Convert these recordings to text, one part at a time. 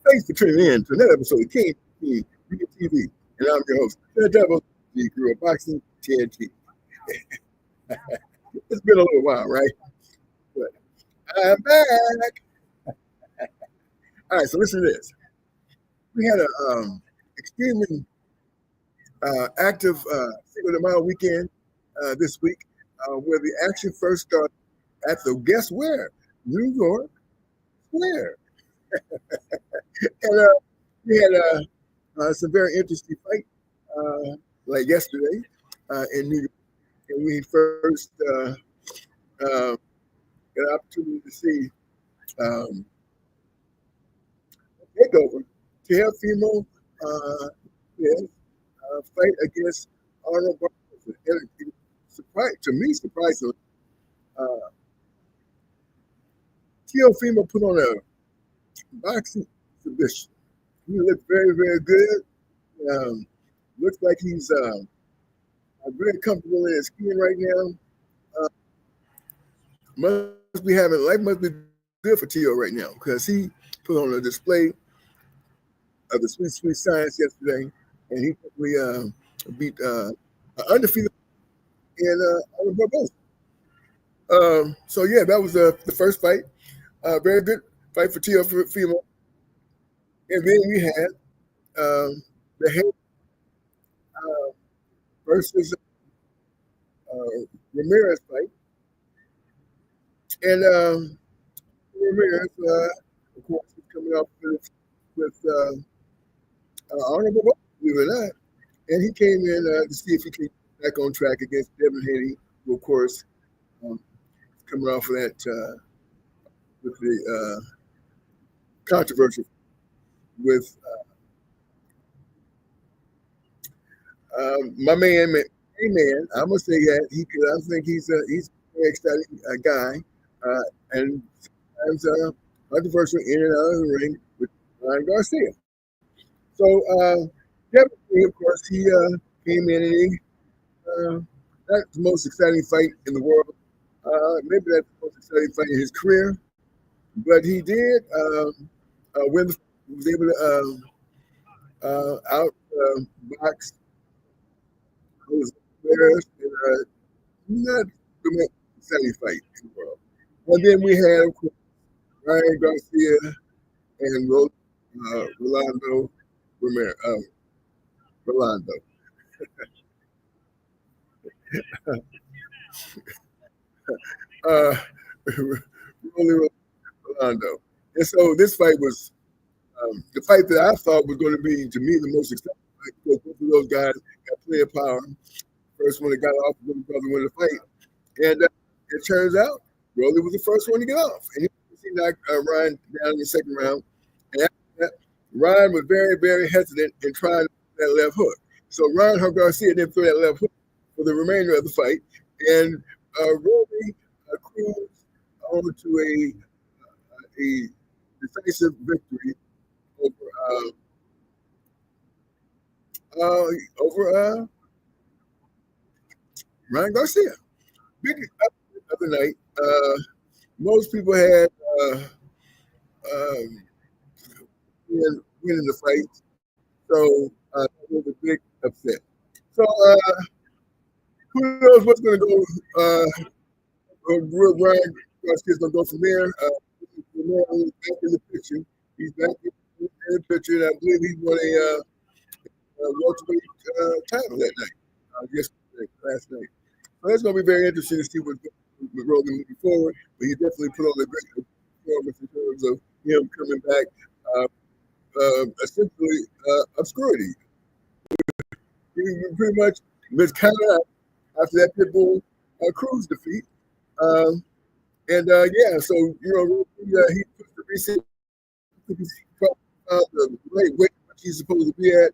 Thanks for tuning in to another episode of King TV. And I'm your host, the Devil, the Crew of Boxing TNT. It's been a little while, right? But I'm back. All right, so listen to this. We had an extremely active Cinco de Mayo weekend this week, where the action first started at the, guess where? New York Square. And we had some very interesting fight like yesterday in New York. And we first got an opportunity to see takeover Teofimo fight against Arnold Barnes. To me, surprisingly, Teofimo put on a boxing exhibition. He looked very, very good. Looks like he's very comfortable in his skin right now. Life must be good for Teo right now, because he put on a display of the sweet, sweet science yesterday, and he probably beat undefeated in Barbosa. So yeah, that was the first fight. Very good fight for Teofimo. And then we had the head versus Ramirez fight. And Ramirez, of course, is coming up with Arnold Barbosa, believe it or not. And he came in to see if he could get back on track against Devin Haney, who, of course, coming off of that with the controversy with my man, I'm gonna say that I think he's a very exciting guy, and sometimes controversial in and out of the ring with Ryan Garcia. So definitely, of course, he came in and he not the most exciting fight in the world. Maybe that's the most exciting fight in his career, but he did win. He was able to outbox not the most exciting fight in the world. And then we had, of course, Ryan Garcia and Rolando Ramirez. Rolando. Rolando. And so this fight was the fight that I thought was going to be, to me, the most exciting fight, because both of those guys got plenty of power. First one that got off was going to win the fight. And it turns out Rolly was the first one to get off. And he knocked Ryan down in the second round. And after that, Ryan was very, very hesitant in trying that left hook. So Ryan Garcia didn't throw that left hook for the remainder of the fight. And Rolly cruised on to a decisive victory over Ryan Garcia. Big other night. Most people had winning the fight, so it was a big upset. So who knows what's going to go? Ryan Garcia's going to go from there. He's back in the picture. He's back in the picture, and I believe he won a welterweight title that night, last night. So that's going to be very interesting to see what's Rogan moving forward. But he definitely put on a great performance in terms of him coming back, essentially obscurity. He pretty much was counted out after that Pitbull Cruz defeat. Yeah, so he put the recent the weight which he's supposed to be at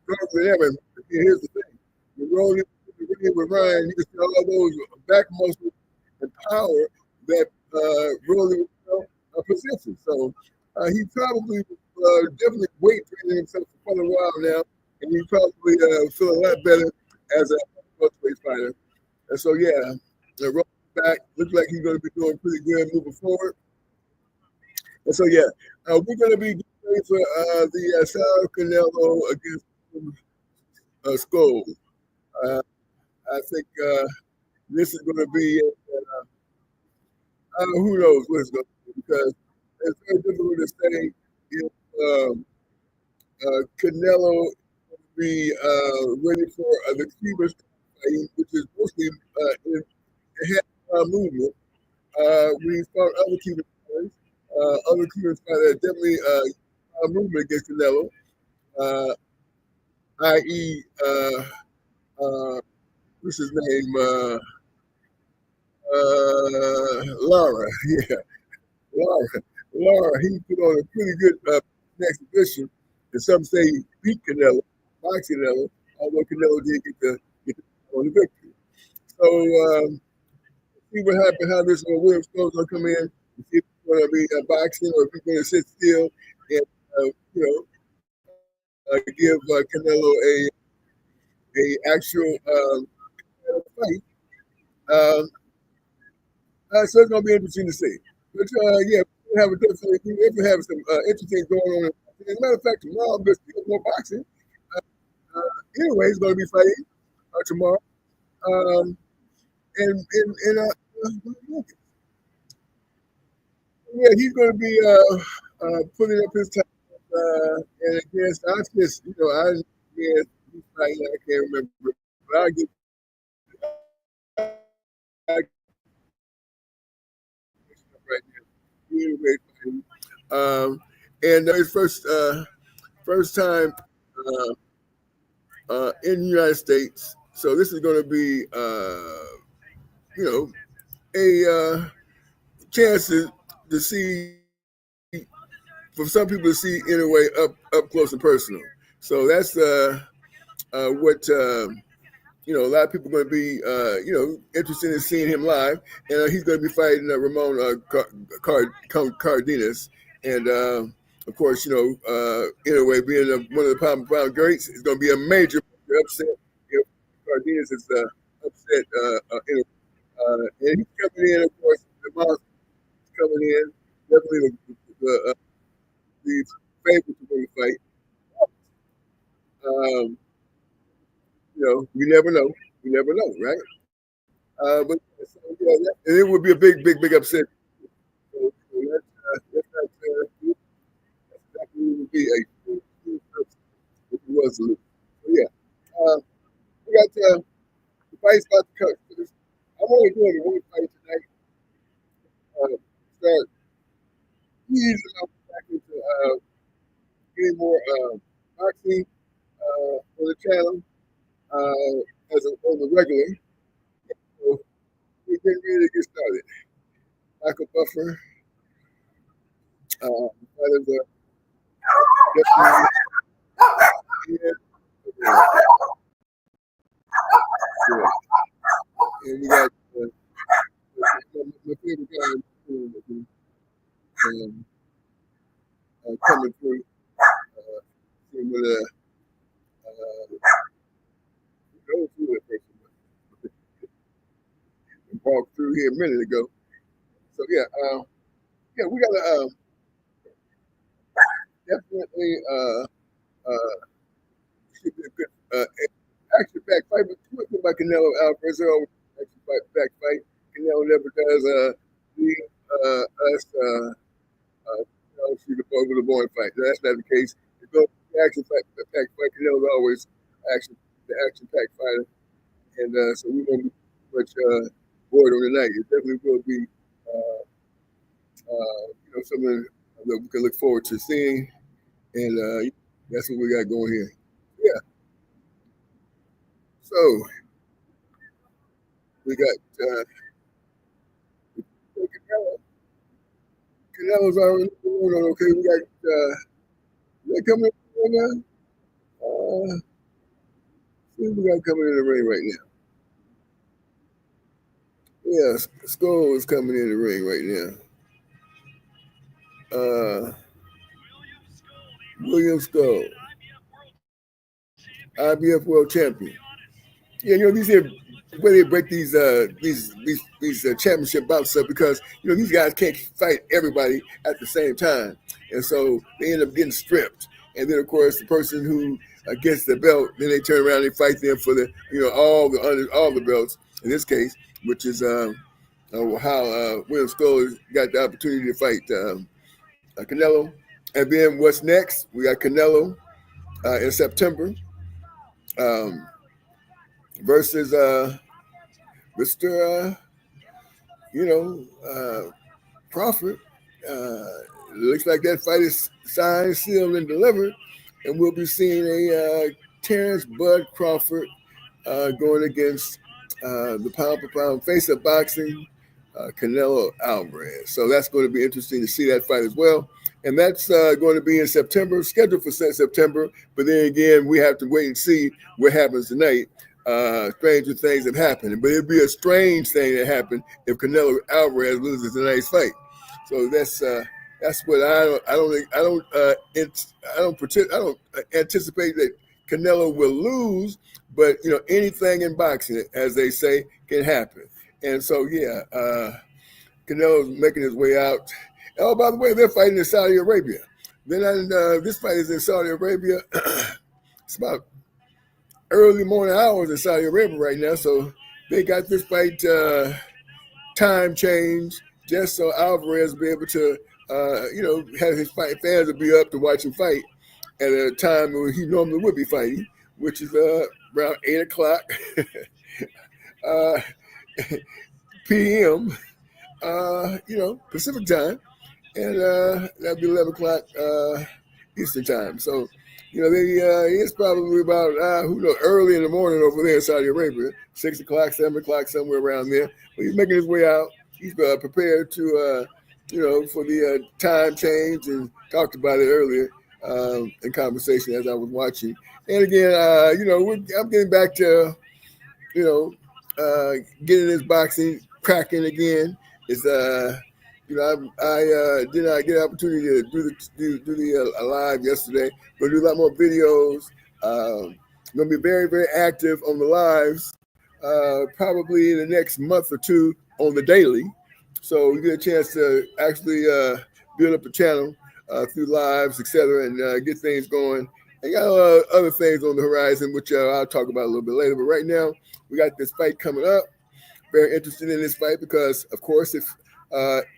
stronger than ever. And here's the thing: when Rolling with Ryan, you can see all those back muscles and power that Rolling possesses. So he probably definitely weight training himself for quite a while now, and he probably feel a lot better as a welterweight fighter. And so yeah, Rolling back looks like he's going to be doing pretty good moving forward. And so yeah, we're going to be doing ready for the Sal Canelo against Scull. I think this is going to be, who knows what it's going to be, because it's very difficult to say if Canelo be ready for the Cuban fight, which is mostly in head movement. We found other Cuban fighters. Other Cuban fighters definitely movement against Canelo, i.e., what's his name? Lara. Yeah, Lara. Lara. He put on a pretty good exhibition, and some say he beat Canelo, boxing Canelo, although Canelo did get on the victory. So see what happens, how this William Scull going to come in, see if it's going to be boxing or if he's going to sit still and, give Canelo a actual fight. So it's going to be interesting to see. But yeah, we have some interesting going on. As a matter of fact, tomorrow there's still more boxing. Anyway, he's going to be fighting tomorrow. Yeah, he's going to be putting up his time. And against, I just, I can't remember, but I get right now. And his first time in the United States. So this is going to be, a chance to see, for some people to see in a way up close and personal. So that's what a lot of people are going to be interested in seeing him live, and he's going to be fighting Ramon Cardenas, and of course in a way being one of the pound greats, it's going to be a major upset if Cardenas is upset and he's coming in, of course, the monster coming in, definitely the favorite to win the fight. We never know. We never know, right? But yeah, it would be a big upset. So that's exactly would be a huge upset if it was a lose. So yeah, we got the fight's about to cut. I'm only doing the one fight tonight. Start easing up back into getting more boxing on the channel on the regular. So we're getting ready to get started. Michael Buffer, that is definitely here. Yeah. And we got my favorite guy coming through. Seeing with go through that person, walked through here a minute ago. So yeah, we gotta definitely should be a good action-packed fight. But one thing about Canelo Alvarez, they're always action-packed fight. Canelo never does leave us shoot over the boy fight. That's not the case. It's going to be action-packed fight. Canelo's always the action-packed fighter, and so we won't be much bored on the night. It definitely will be something that we can look forward to seeing, and that's what we got going here. Yeah. So we got Canelo. Canelo's already going on. Okay, we got coming in right now. See what we got coming in the ring right now. Yeah, Scull is coming in the ring right now. William Scull, IBF World Champion. Yeah, these here where they break these championship bouts up, because these guys can't fight everybody at the same time, and so they end up getting stripped. And then of course the person who gets the belt, then they turn around and fight them for the all the belts in this case, which is how William Scull got the opportunity to fight Canelo. And then what's next? We got Canelo in September versus Mr. Crawford. Looks like that fight is signed, sealed, and delivered, and we'll be seeing a Terrence Bud Crawford going against the pound-for-pound face of boxing, Canelo Alvarez. So that's going to be interesting to see that fight as well. And that's going to be in September, scheduled for September. But then again, we have to wait and see what happens tonight. Stranger things have happened, but it'd be a strange thing that happened if Canelo Alvarez loses tonight's fight. So that's what I don't anticipate that Canelo will lose, but anything in boxing, as they say, can happen. And so Canelo's making his way out. Oh, by the way, they're fighting in Saudi Arabia. This fight is in Saudi Arabia. It's about early morning hours in Saudi Arabia right now, so they got this fight time change just so Alvarez will be able to have his fans will be up to watch him fight at a time when he normally would be fighting, which is around 8 o'clock p.m. Pacific time, and that'll be 11 o'clock Eastern time. So it's probably about early in the morning over there in Saudi Arabia, 6 o'clock, 7 o'clock, somewhere around there. But he's making his way out. He's prepared to for the time change, and talked about it earlier in conversation as I was watching. And again, I'm getting back to getting this boxing cracking again. It's I did not get an opportunity to do the live yesterday. Going to do a lot more videos. Going to be very, very active on the lives, probably in the next month or two on the daily. So you get a chance to actually build up a channel through lives, etc., and get things going. I got other things on the horizon, which I'll talk about a little bit later. But right now, we got this fight coming up. Very interested in this fight because, of course, if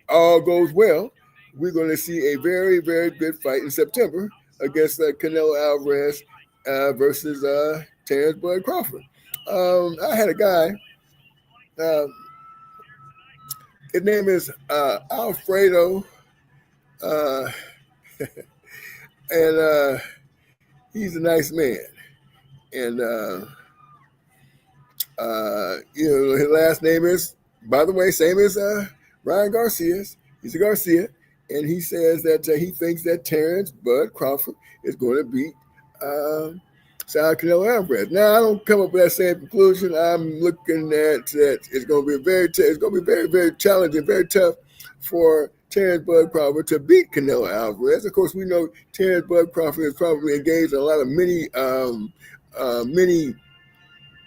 all goes well, we're going to see a very, very good fight in September against Canelo Alvarez versus Terrence Bud Crawford. I had a guy, his name is Alfredo, and he's a nice man. And, his last name is, by the way, same as Ryan Garcia's. He's a Garcia, and he says that he thinks that Terrence Bud Crawford is going to beat Canelo Alvarez. Now, I don't come up with that same conclusion. I'm looking at that it's going to be very, very challenging, very tough for Terrence Bud Crawford to beat Canelo Alvarez. Of course, we know Terrence Bud Crawford is probably engaged in a lot of mini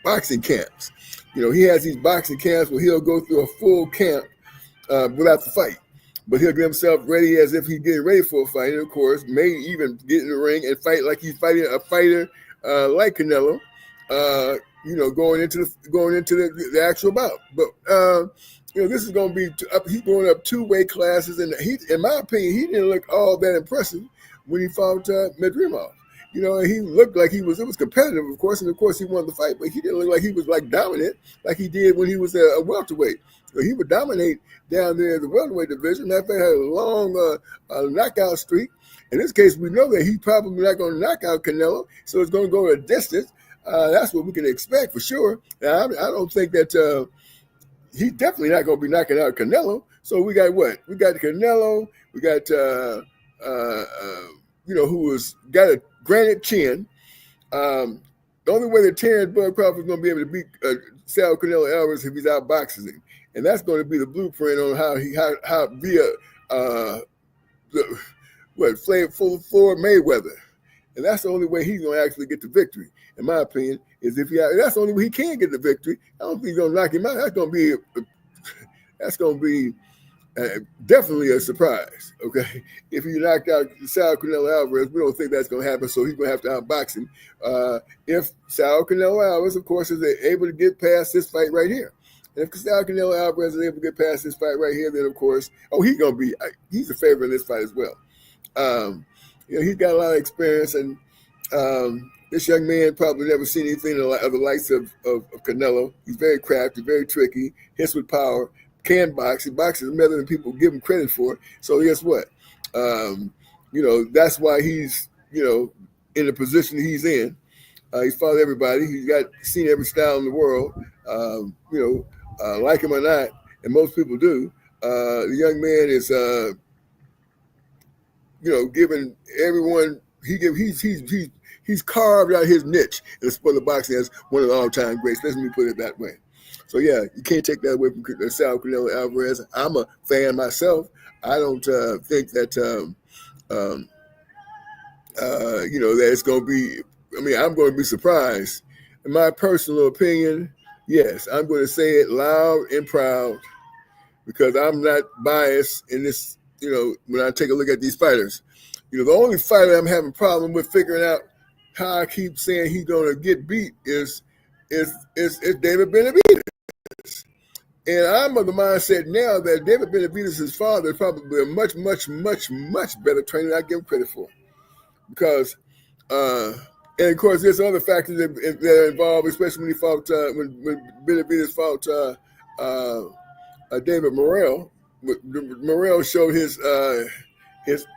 boxing camps. He has these boxing camps where he'll go through a full camp without the fight, but he'll get himself ready as if he's getting ready for a fight. And of course, may even get in the ring and fight like he's fighting a fighter like Canelo. Going into the actual bout. But this is going to be he's going up 2 weight classes, and in my opinion, he didn't look all that impressive when he fought Medrimov. He looked like it was competitive, of course, and of course he won the fight, but he didn't look like he was dominant like he did when he was a welterweight. He would dominate down there in the welterweight division. Matter of fact, had a long knockout streak. In this case, we know that he's probably not going to knock out Canelo, so it's going to go a distance. That's what we can expect for sure. Now, I don't think that he's definitely not going to be knocking out Canelo. So we got what? We got Canelo. We got who has got a granite chin. The only way that Terrence Bud Crawford is going to be able to beat Canelo Alvarez if he's out boxing him, and that's going to be the blueprint on how via Floyd Mayweather, And that's the only way he's going to actually get the victory, in my opinion, is if that's the only way he can get the victory. I don't think he's going to knock him out. That's going to be definitely a surprise, okay? If he knocked out Saul Canelo Alvarez, we don't think that's going to happen, so he's going to have to outbox him. If Saul Canelo Alvarez, of course, is able to get past this fight right here. And if Saul Canelo Alvarez is able to get past this fight right here, then, of course, he's a favorite in this fight as well. He's got a lot of experience, and this young man probably never seen anything of the likes of Canelo. He's very crafty, very tricky, hits with power, can box. He boxes better than people give him credit for. So guess what? That's why he's, in the position he's in. He's fought everybody. He's seen every style in the world. Like him or not, and most people do. The young man is, giving everyone. He's carved out his niche in the sport of boxing as one of the all-time greats. Let me put it that way. So yeah, you can't take that away from Saul Canelo Alvarez. I'm a fan myself. I don't think that that it's going to be. I mean, I'm going to be surprised. In my personal opinion, yes, I'm going to say it loud and proud because I'm not biased in this. When I take a look at these fighters, the only fighter I'm having a problem with figuring out how I keep saying he's going to get beat is David Benavidez. And I'm of the mindset now that David Benavidez' father is probably a much, much, much, much better trainer than I give him credit for. Because, and of course, there's other factors that are involved, especially when he fought, when Benavidez fought David Morrell. Morrell showed his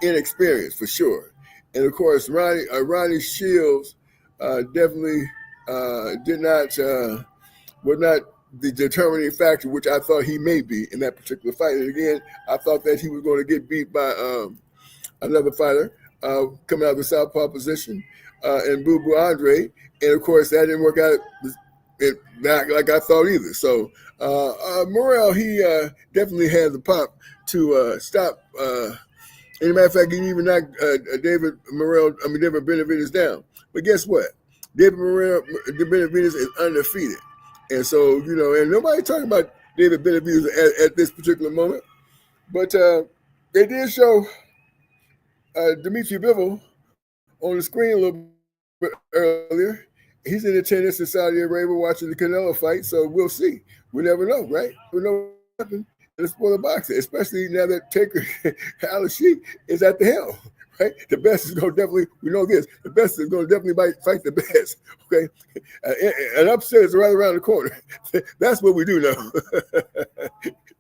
inexperience for sure. And of course, Ronnie Shields definitely was not the determining factor, which I thought he may be in that particular fight. And again, I thought that he was going to get beat by another fighter coming out of the southpaw position, and Boo Boo Andre. And of course, that didn't work out like I thought either. So Morrell, he definitely had the pop to stop. As a matter of fact, he even knocked David Benavidez down. But guess what? David Benavidez is undefeated. And so, and nobody talking about David Benavidez at this particular moment. But they did show Dimitri Bivol on the screen a little bit earlier. He's in attendance in Saudi Arabia watching the Canelo fight, so we'll see. We never know, right? We know what happened in the sport of boxing, especially now that Taker Al-Sheikh is at the helm, right? The best is going to definitely, we know this, the best is going to definitely fight the best, okay? An upset is right around the corner. That's what we do know.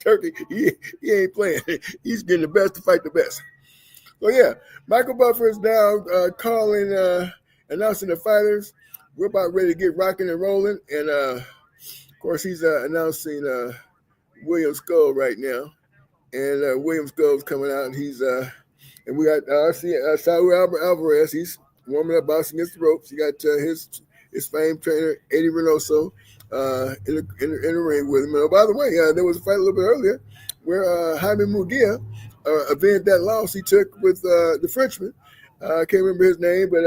Turkey, he ain't playing. He's getting the best to fight the best. So, yeah, Michael Buffer is now announcing the fighters. We're about ready to get rocking and rolling. And, of course, he's announcing William Scull right now. And William Scull's coming out. And he's and we got Saul Alvarez. He's warming up, boxing against the ropes. He got his famed trainer, Eddie Reynoso, in the ring with him. And by the way, there was a fight a little bit earlier where Jaime Munguia avenged that loss he took with the Frenchman. I can't remember his name, but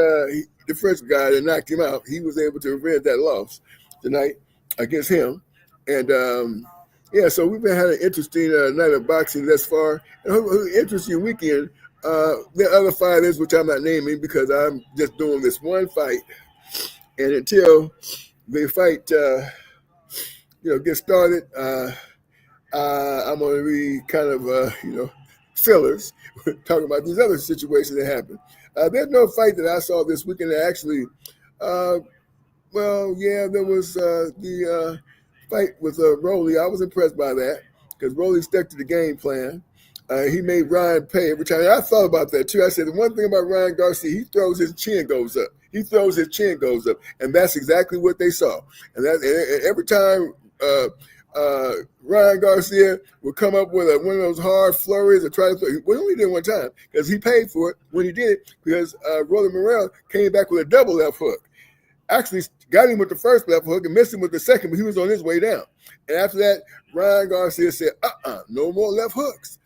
the French guy that knocked him out, he was able to avenge that loss tonight against him. And, so we've been having an interesting night of boxing thus far. And an interesting weekend. There are other fighters, which I'm not naming because I'm just doing this one fight. And until the fight, gets started, I'm going to be kind of, fillers, talking about these other situations that happened. There's no fight that I saw this weekend that actually, there was the fight with Rolly. I was impressed by that because Rolly stuck to the game plan. He made Ryan pay, which I thought about that too. I said, the one thing about Ryan Garcia, he throws his chin goes up. And that's exactly what they saw. And every time Ryan Garcia would come up with one of those hard flurries or try to throw. Well, he only did it one time because he paid for it when he did it because Rolly Morrell came back with a double left hook. Actually got him with the first left hook and missed him with the second, but he was on his way down. And after that, Ryan Garcia said, no more left hooks.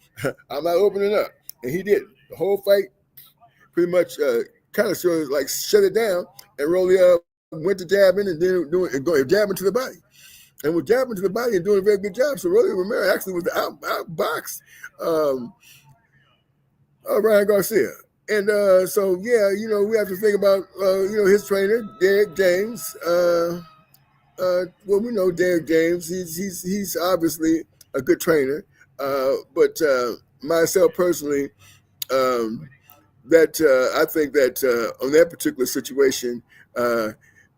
I'm not opening up. And he did. The whole fight pretty much kind of sort of like shut it down, and Rolly went to jab in and then jab into the body. And was jabbing to the body and doing a very good job. So Rolly Romero actually was outboxed Ryan Garcia. And so, yeah, we have to think about, his trainer, Derek James. Well, we know Derek James. He's obviously a good trainer. But myself personally, I think that on that particular situation,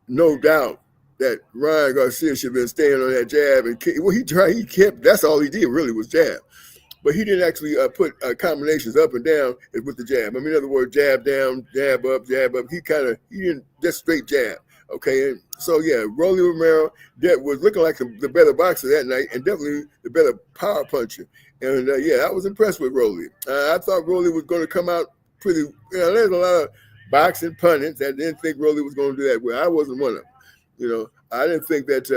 no doubt that Ryan Garcia should have been staying on that jab. And he kept, that's all he did really was jab. But he didn't actually put combinations up and down with the jab. I mean, in other words, jab down, jab up, jab up. He didn't just straight jab. Okay, and so yeah, Rolly Romero was looking like the better boxer that night, and definitely the better power puncher. And yeah, I was impressed with Rolly. I thought Rolly was going to come out pretty. There's a lot of boxing pundits that didn't think Rolly was going to do that well. I wasn't one of them. I didn't think that.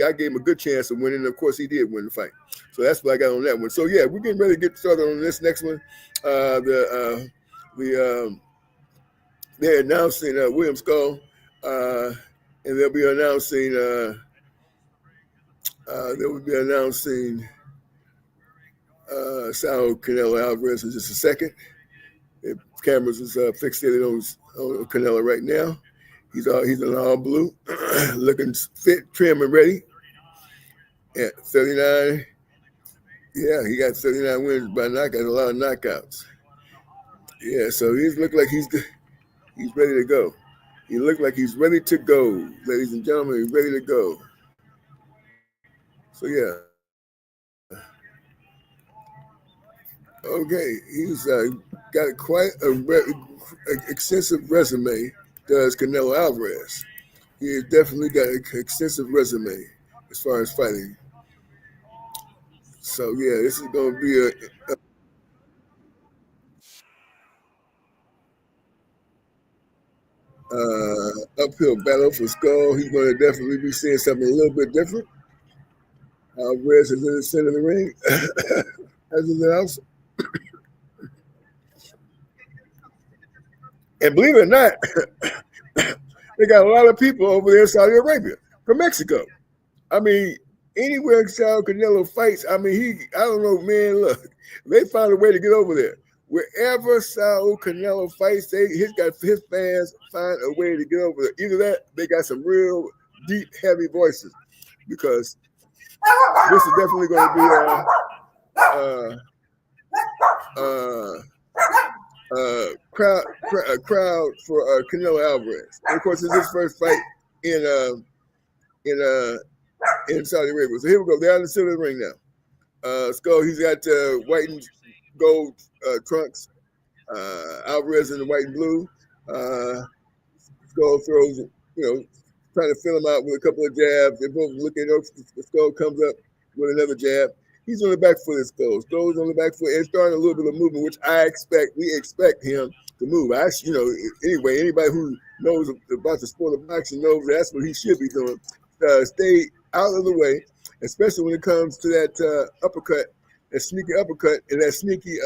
I gave him a good chance of winning. And of course, he did win the fight. So that's what I got on that one. So yeah, we're getting ready to get started on this next one. They're announcing William Scull, and they'll be announcing. They will be announcing Saul Canelo Alvarez in just a second. The cameras is fixated on Canelo right now. He's in all blue, looking fit, trim, and ready. At 39. Yeah, he got 39 wins by knockout, a lot of knockouts. Yeah, so he looked like he's ready to go. He looked like he's ready to go, ladies and gentlemen. He's ready to go. So yeah. Okay, he's got quite an extensive resume. Does Canelo Alvarez? He has definitely got an extensive resume as far as fighting. So yeah, this is going to be a uphill battle for Skull. He's going to definitely be seeing something a little bit different. Alvarez is in the center of the ring, as is announced. And believe it or not, they got a lot of people over there in Saudi Arabia from Mexico. I mean, anywhere Saul Canelo fights, I don't know, man, look, they found a way to get over there. Wherever Saul Canelo fights, his fans find a way to get over there. Either that, they got some real deep, heavy voices, because this is definitely going to be a crowd for Canelo Alvarez. And of course, it's his first fight in Saudi Arabia. So here we go. They're in the center of the ring now. Skull, he's got white and gold trunks. Alvarez in the white and blue. Skull throws, trying to fill him out with a couple of jabs. They're both looking up. Skull comes up with another jab. He's on the back foot of Skull. Skull's on the back foot and starting a little bit of movement, which we expect him to move. Anyway, anybody who knows about the sport of boxing knows that's what he should be doing. Stay out of the way, especially when it comes to that uppercut, that sneaky uppercut, and that sneaky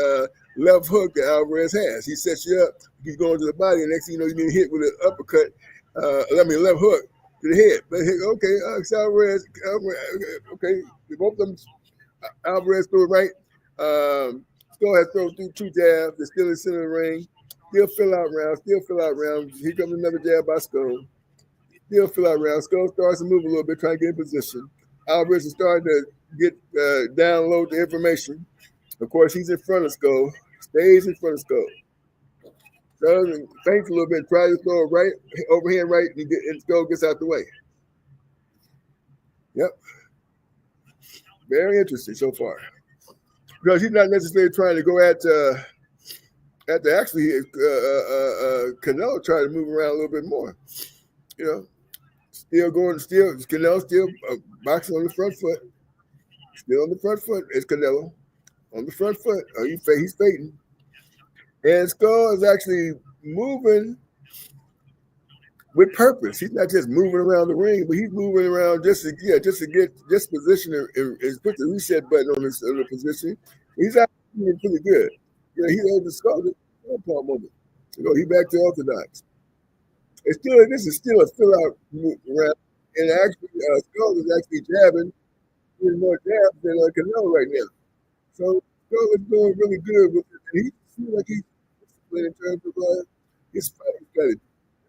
left hook that Alvarez has. He sets you up, he's going to the body, and next thing you know, you're getting hit with an uppercut, left hook to the head. But okay, Alvarez, okay, both of them, Alvarez threw it right. Skull has thrown through two jabs. They're still in the center of the ring. Still fill out rounds. Here comes another jab by Skull. Still fill out rounds. Skull starts to move a little bit, trying to get in position. Alvarez is starting to get download the information. Of course, he's in front of Skull. Stays in front of Skull. Thinks a little bit, tries to throw a right, overhand right, and Skull gets out the way. Yep. Very interesting so far. Because he's not necessarily trying to go at actually Canelo trying to move around a little bit more. Canelo still boxing on the front foot. Still on the front foot is Canelo. On the front foot. He's fading. And Skull is actually moving with purpose. He's not just moving around the ring, but he's moving around just to get position and put the reset button on the position. He's actually pretty good. He holds the Skull moment. He back to orthodox. This is still a fill out round, and actually, Skull is actually jabbing doing more jabs than Canelo right now. So Skull is doing really good with it, and he seems like he's disciplined in terms of his fighting strategy.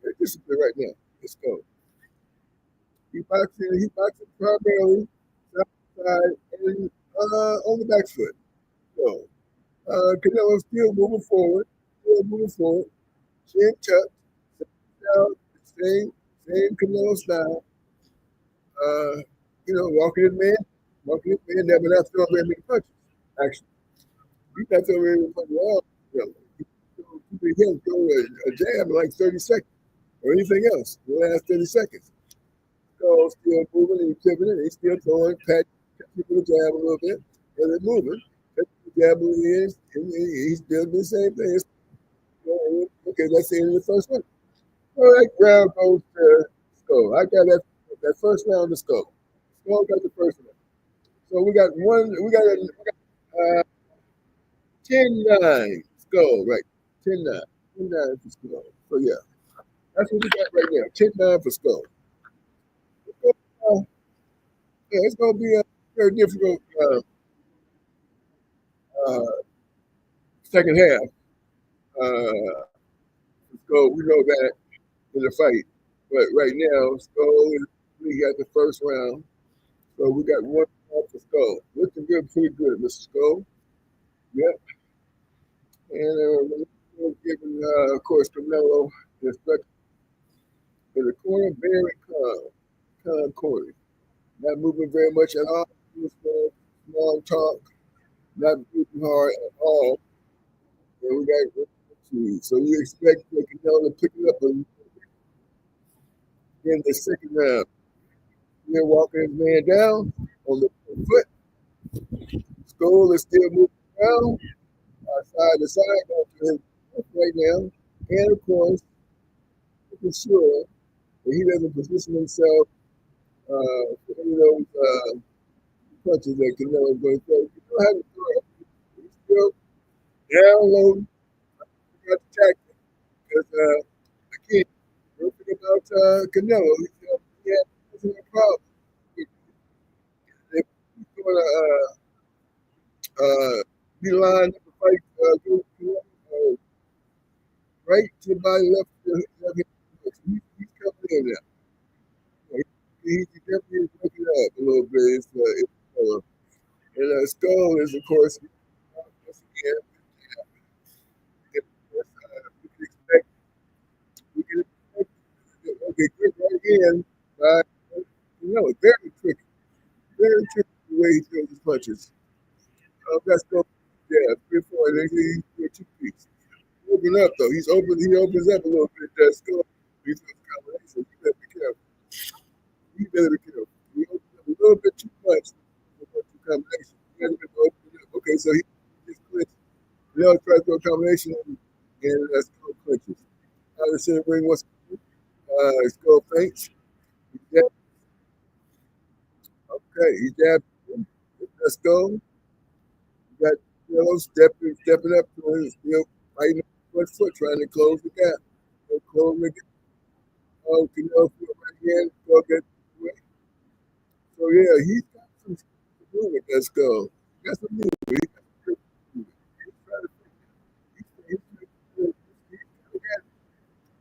They're disciplined right now. Let's go. He boxing primarily side and on the back foot. So Canelo's still moving forward, chin tucked, same Canelo style. Walking his man, never not throwing very many punches. Actually, he's not throwing very many punches at all. He can throw a jab in like 30 seconds or anything else in the last 30 seconds. So still moving and pivoting, he's still throwing, people the jab a little bit, and then moving. Jab is, and he's still doing the same thing. Okay, that's the end of the first one. So that round goes to Skull. I got that first round to Skull. Skull got the first round. So we got 10-9 Skull, right? 10-9. 10-9 for Skull. So yeah. That's what we got right now. 10-9 for Skull. It's gonna be a very difficult second half. Skull, we know that in the fight. But right now, Skull we got the first round. So we got 1 round for Skull. Looking good, pretty good, Mr. Skull. Yep. And we're giving, of course, Canelo the instruction in the corner, very calm corner. Not moving very much at all. Small talk, not moving hard at all. And we got so you expect Canelo to pick it up in the second round. Then walking his man down on the foot. Skull is still moving around side to side going to his right now. And of course, making sure that he doesn't position himself for any of those punches that Canelo is going to throw. You know how to throw. He's still down low. I got the tactic. Because again, don't think about Canelo. He had a problem. If he's going to be lined up to fight right to the body, left hand. He's coming in now. He definitely is looking up a little bit. And Skull is, of course, once again, we can expect okay, good right again. Very tricky. Very tricky the way he throws his punches. That's go. Yeah, 3-4, and then he's 2 feet. Open up though. He opens up a little bit. That's good. He throws a combination. You better be careful. He opens up a little bit too much for the combination. You gotta open up. Okay, so he just clinches. Now tries to throw a combination and that's Skull clinches. Now the center ring wants Skull feints. Okay, he jabbed him. Let's go. You got stepping up to him, still fighting one foot, trying to close the gap. Close the gap. Oh, Canelo right hand, go get away. So yeah, he's got some to do with that Skull. That's a move. He's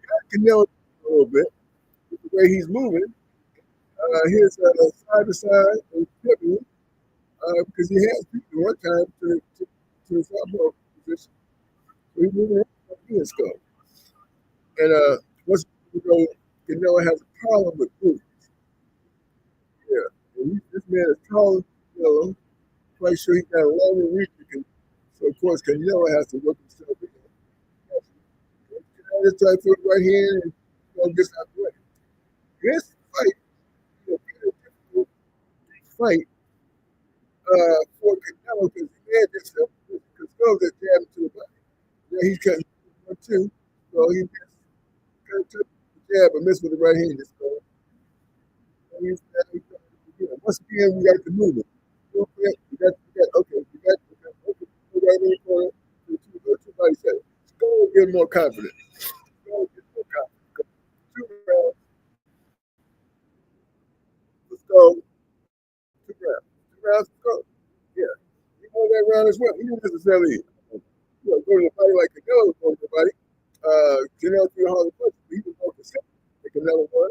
got Canelo a little bit with the way he's moving. Here's side to side and flipping because he has people one time to the southpaw position. So he's moving his Skull. And once you go, Canelo has a problem with movement. Yeah, and this man is tall as Canelo. Quite sure he got a long reach. So of course Canelo has to work himself in. Canelo just try to throw the right hand and gets out of the way. This fight is a very difficult fight for Canelo because he had this because Skull just jabbed to the body. Yeah, he's cutting 1-2, so he missed. Took the jab and missed with the right hand. Once again, we got to move it. We got right in the corner. Two body settings. Skull get more confident. Skull get more confident. 2 rounds. The Skull. 2 rounds. 2 rounds. Skull. Yeah. He won that round as well. He didn't necessarily go to the fight like Canelo was going to the fight. Canelo threw hard punch. He was more consistent. Canelo won.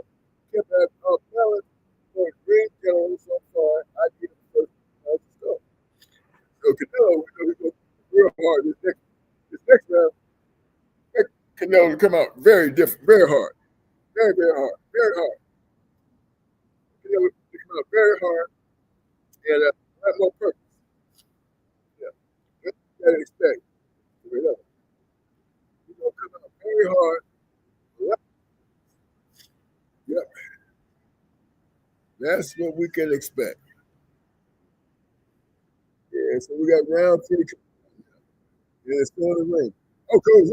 Kept that off balance. For a great general so far, I give him the first round to Skull. So Canelo, we go real hard this next round. Canelo to come out very different, very hard, very hard, very hard. Canelo to come out very hard and have more purpose. Yeah, that's what you gotta expect. He's gonna come out very hard. Yep, that's what we can expect. Yeah, so we got round 3. Yeah, it's still in the ring. Oh, cool.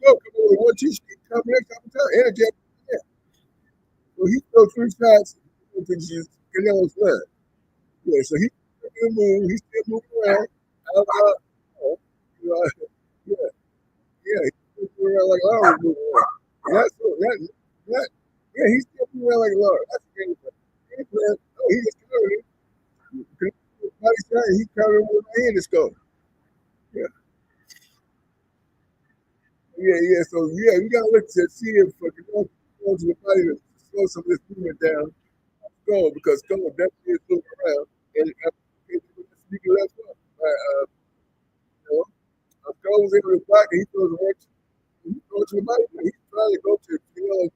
Come on, 1 2 come next time. Energy. Yeah. So he throw 3 shots to Canelo's line. Yeah, so he's still moving. He's still moving around. Yeah, he's still moving around like Laura was moving around. Yeah, he's still moving around like Laura. That's the game plan. Oh, he just covered it. He covered with my hand to go. Yeah. Yeah. So we gotta look to see if Canelo goes to the body to slow some of this movement down. Skull, because Skull definitely is moving around and sneaky left up. Skull was able to block and he throws the work. He throws to the body. He's trying to go to Canelo,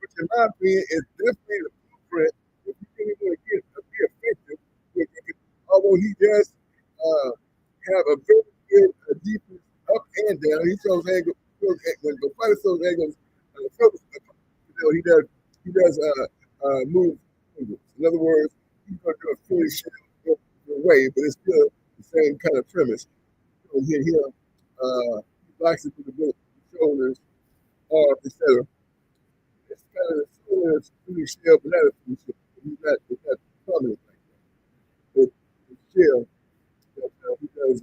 which in my opinion is definitely the blueprint. If you think he's going to be effective, although he does have a very good defense up and down, he throws angles. When the fighter throws angles, he does move. In other words, he's going to do a finish way, but it's still the same kind of premise. He blocks it with the shoulders, etc. It's kind of similar to finish shell, but not a finish shell. It's not prominent like that. It's shell that he does.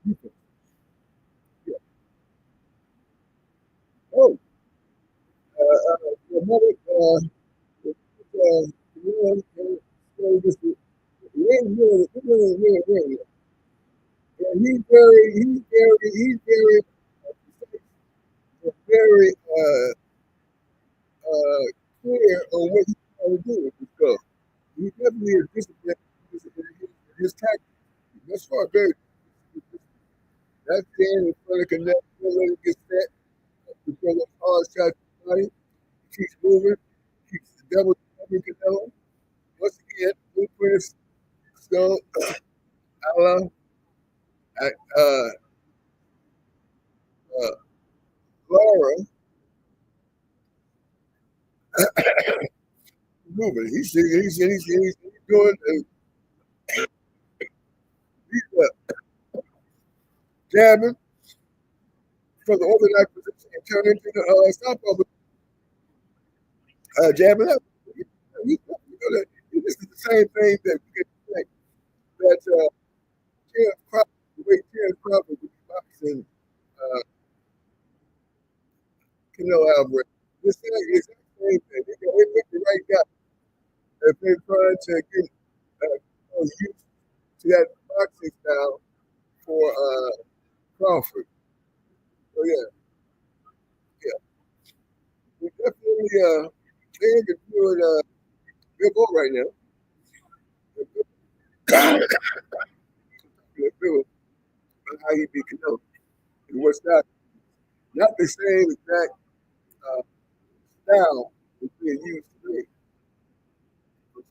Defense. Yeah. Oh. He's very clear on what he's trying to do with this stuff. He definitely is disciplined in his tactics. That's far very disciplined. That's the end in front of Canelo. Let him get set. Before the hard shot to the body. He keeps moving. Keeps the double Canelo. Once again, blueprint Skull. Laura moving. He's doing. He's jabbing from the orthodox position and turn into the southpaw jabbing up. This is the same thing that we can expect that Terence Crawford, the way Terence Crawford was boxing Canelo Alvarez. This thing is the same thing. They pick the right guy. If they're trying to get used to that boxing style for Crawford. So yeah. We definitely can do it good ball right now. How he beat Canelo. And what's that? Not the same exact style that's being used today.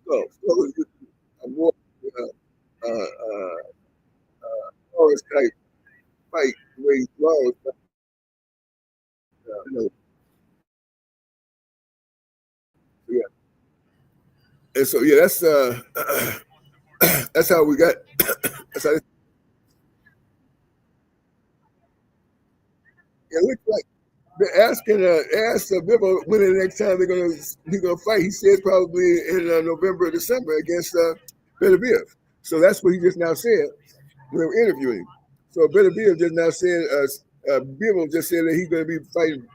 So is a more Forrest type fight the way Laws yeah. And so that's how we got that's how it looks like. Ask Bibbo when the next time he's gonna fight. He says probably in November or December against Benavides. So that's what he just now said. We were interviewing him. So Benavidez just now said, Bivol just said that he's going to be fighting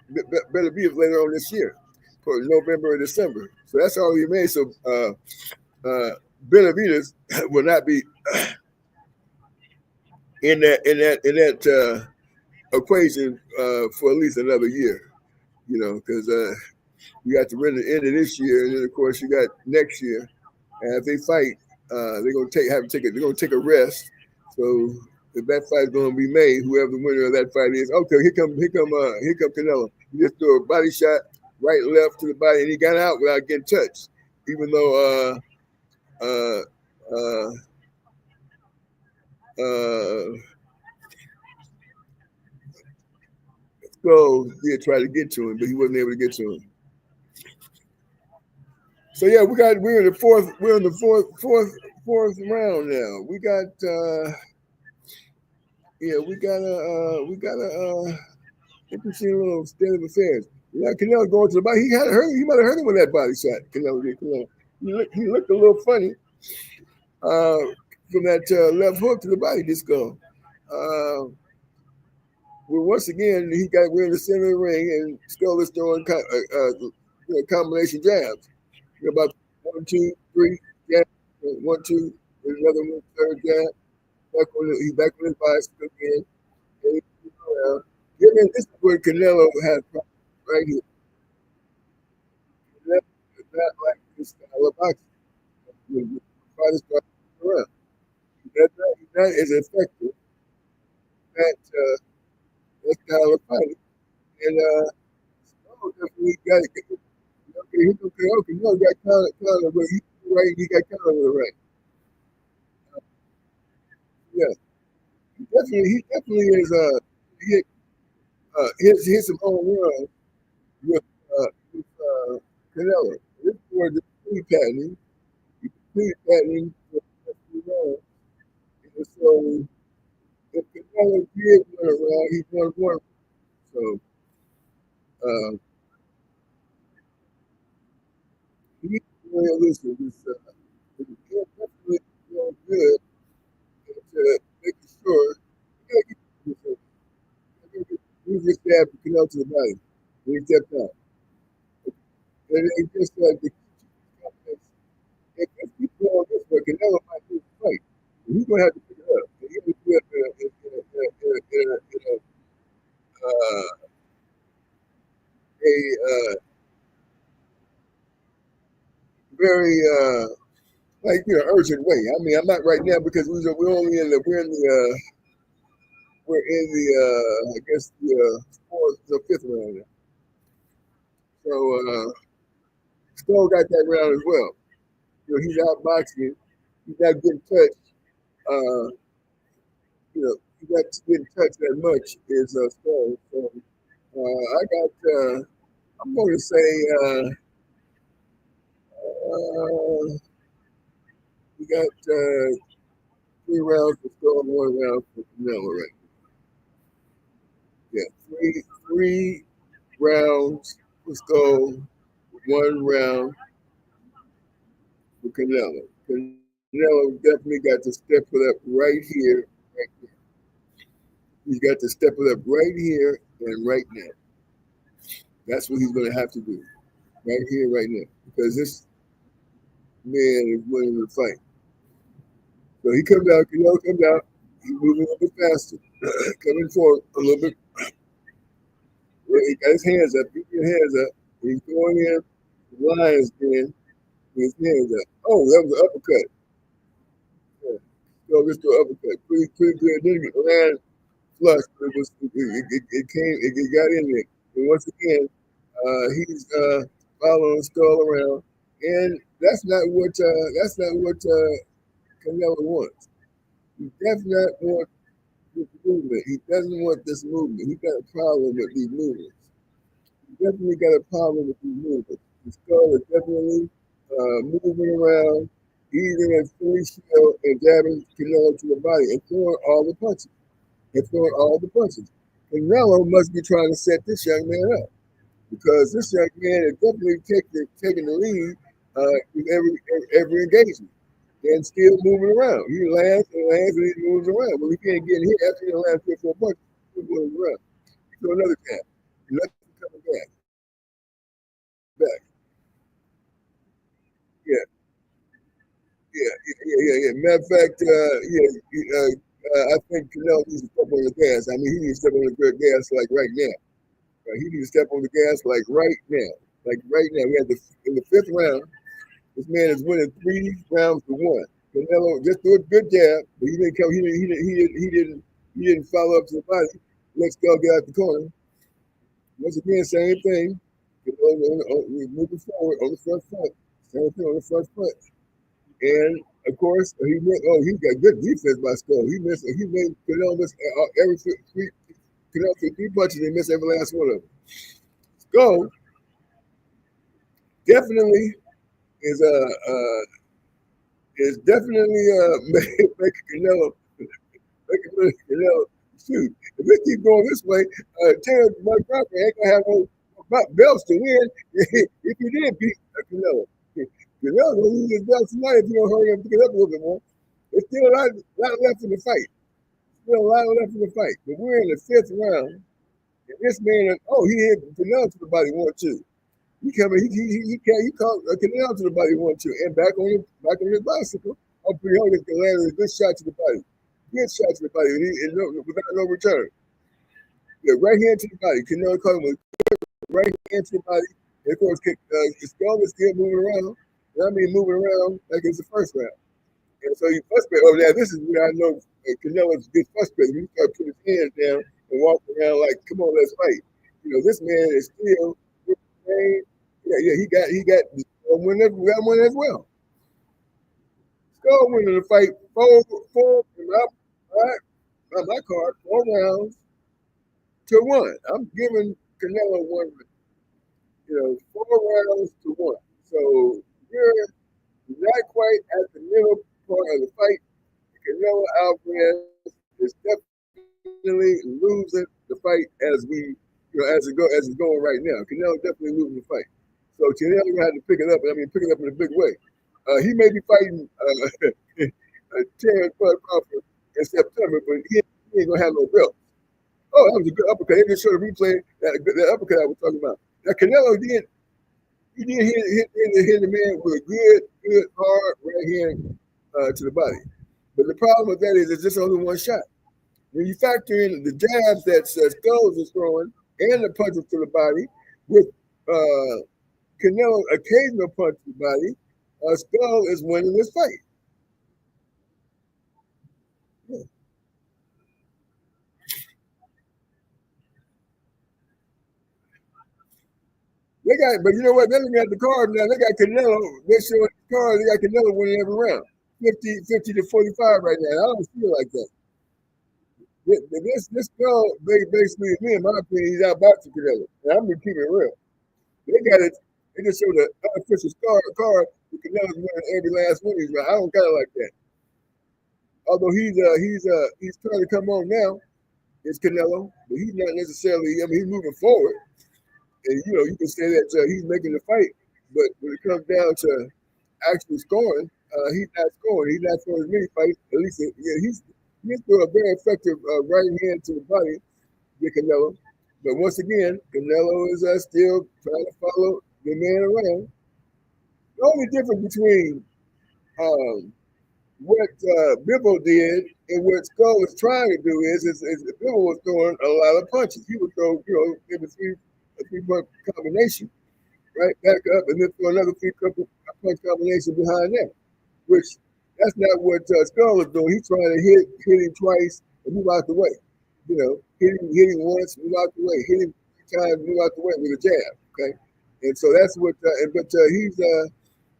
Benavidez later on this year, for November or December. So that's all he made. So Benavidez will not be in that equation for at least another year. You know, because you got to run the end of this year, and then of course you got next year. And if they fight, they're gonna take a rest. So if that fight's gonna be made, whoever the winner of that fight is, okay, here come Canelo. He just threw a body shot right, left to the body, and he got out without getting touched. Even though Scull did try to get to him, but he wasn't able to get to him. So yeah, we're in the fourth round now. We got interesting little state of affairs. Yeah, Canelo going to the body. He might have hurt him with that body shot. Canelo. He looked a little funny from that left hook to the body just go. Well, once again, we're in the center of the ring, and Scull is throwing combination jabs. About 1, 2, 3 jab, 1, 2, another one, third jab. He's back on his bicycle again. This is where Canelo has problems right here. Canelo is not like this style of boxing. Fighters start around. He's not as effective at that style of fighting. And Scull definitely got it. Okay, no, got kind of right. He got kind of right. Yeah, he definitely is. Hit some home run with Canelo. This was the complete patenting. And so if Canelo did win a round, he won one. So he's realistic. It's definitely good to make sure. He just stabbed Canelo to the body. He stepped out. And it just like the if people on this way, Canelo might lose the fight. He's gonna have to pick it up. He's gonna do it in a very urgent way. I mean, I'm not right now because we're in the I guess the fourth or fifth round now. So Scull got that round as well. You know, he's out boxing. He's not getting touched. He's not getting touched that much is Scull. So I'm going to say we got 3 rounds for Scull and 1 round for Canelo right now. Yeah, three rounds for Scull, 1 round for Canelo. Canelo definitely got to step it up right here, right there. He's got to step it up right here and right now. That's what he's going to have to do, right here, right now, because this man is winning the fight. So he comes out, Canelo comes out, he's moving a little bit faster, coming forward a little bit. He got his hands up, he's going in, the lion's in, with his hands up. Oh, that was an uppercut. Yeah. So just an uppercut, pretty good. Then it ran flush, it got in there. And once again, he's following Scull around, and that's not what Canelo wants. He does not want this movement. He doesn't want this movement. He got a problem with these movements. He definitely got a problem with these movements. The Scull is definitely moving around, eating and fully shield and jabbing Canelo to the body and throwing all the punches. Canelo must be trying to set this young man up because this young man is definitely taking the lead in every engagement. and still moving around. He lands and lands and he moves around. Well, he can't get hit after he lands 3 or 4 punches. He's moving around. So another jab. Nothing coming back. Yeah. Yeah. Matter of fact, I think Canelo needs to step on the gas. I mean, he needs to step on the gas like right now. He needs to step on the gas like right now. Like right now. We had in the 5th round. This man is winning 3 rounds to 1. Canelo just threw a good jab, but he didn't come. He didn't follow up to the body. Let's go get out the corner. Once again, same thing. Canelo moving forward on the front foot. Same thing on the front foot. And of course, he went. Oh, he got good defense by Scull. He made Canelo miss every 3. Canelo threw 3 punches and missed every last one of them. Scull definitely is definitely making Canelo shoot. If they keep going this way, Terrence McCracken ain't gonna have no belts to win if he did beat Canelo. Canelo gonna lose his belts tonight if you don't hurry up and pick it up a little bit more. There's still a lot left in the fight. Still a lot left in the fight. But we're in the 5th round, and this man, he hit Canelo to the body 1-2. He called Canelo to the body 1-2, and back on his bicycle. I'm pretty sure he's gonna land a good shot to the body. Good shot to the body, without no return. Yeah, right hand to the body. Canelo caught him with right hand to the body. And of course, Scull is still moving around. Moving around like it's the 1st round. And so he frustrated. Oh, now this is when I know Canelo's gets frustrated. He starts putting his hands down and walking around like, "Come on, let's fight." This man is still. Yeah, he got one as well. Scull winning the fight 4 on my card, 4 rounds to 1. I'm giving Canelo 1, 4 rounds to 1. So we're not quite at the middle part of the fight. Canelo Alvarez is definitely losing the fight as it's going right now. Canelo definitely losing the fight. So Canelo gonna have to pick it up. Pick it up in a big way. He may be fighting Terrence Crawford in September, but he ain't gonna have no belt. Oh, that was a good uppercut. They just showed a replay that uppercut I was talking about. Now Canelo did hit the man with a good hard right hand to the body. But the problem with that is it's just only one shot. When you factor in the jabs that Scull is throwing and the punches to the body, with Canelo occasional punch to the body, Scull is winning this fight. Yeah. But you know what? They're looking at the card now. They got Canelo. They're showing the card. They got Canelo winning every round, 50 to 45 right now. I don't feel like that. This Scull, basically, me in my opinion, he's outboxing Canelo. And I'm gonna keep it real. They got it. They just showed the unofficial card. Canelo's winning every last one of these rounds. I don't got it like that. Although he's trying to come on now, it's Canelo, but he's not necessarily. He's moving forward, and you can say that he's making the fight. But when it comes down to actually scoring, he's not scoring. He's not throwing as many fights. At least he's through a very effective right hand to the body with Canelo. But once again, Canelo is still trying to follow the man around. The only difference between what Bibbo did and what Scull is trying to do is Bibbo was throwing a lot of punches. He would throw, in a 3-punch combination, right? Back up and then throw another 3-punch combination behind that, which that's not what Scull is doing. He's trying to hit him twice and move out the way. Hit him once, move out the way. Hit him 3 times, move out the way with a jab. Okay, and so that's what. But he's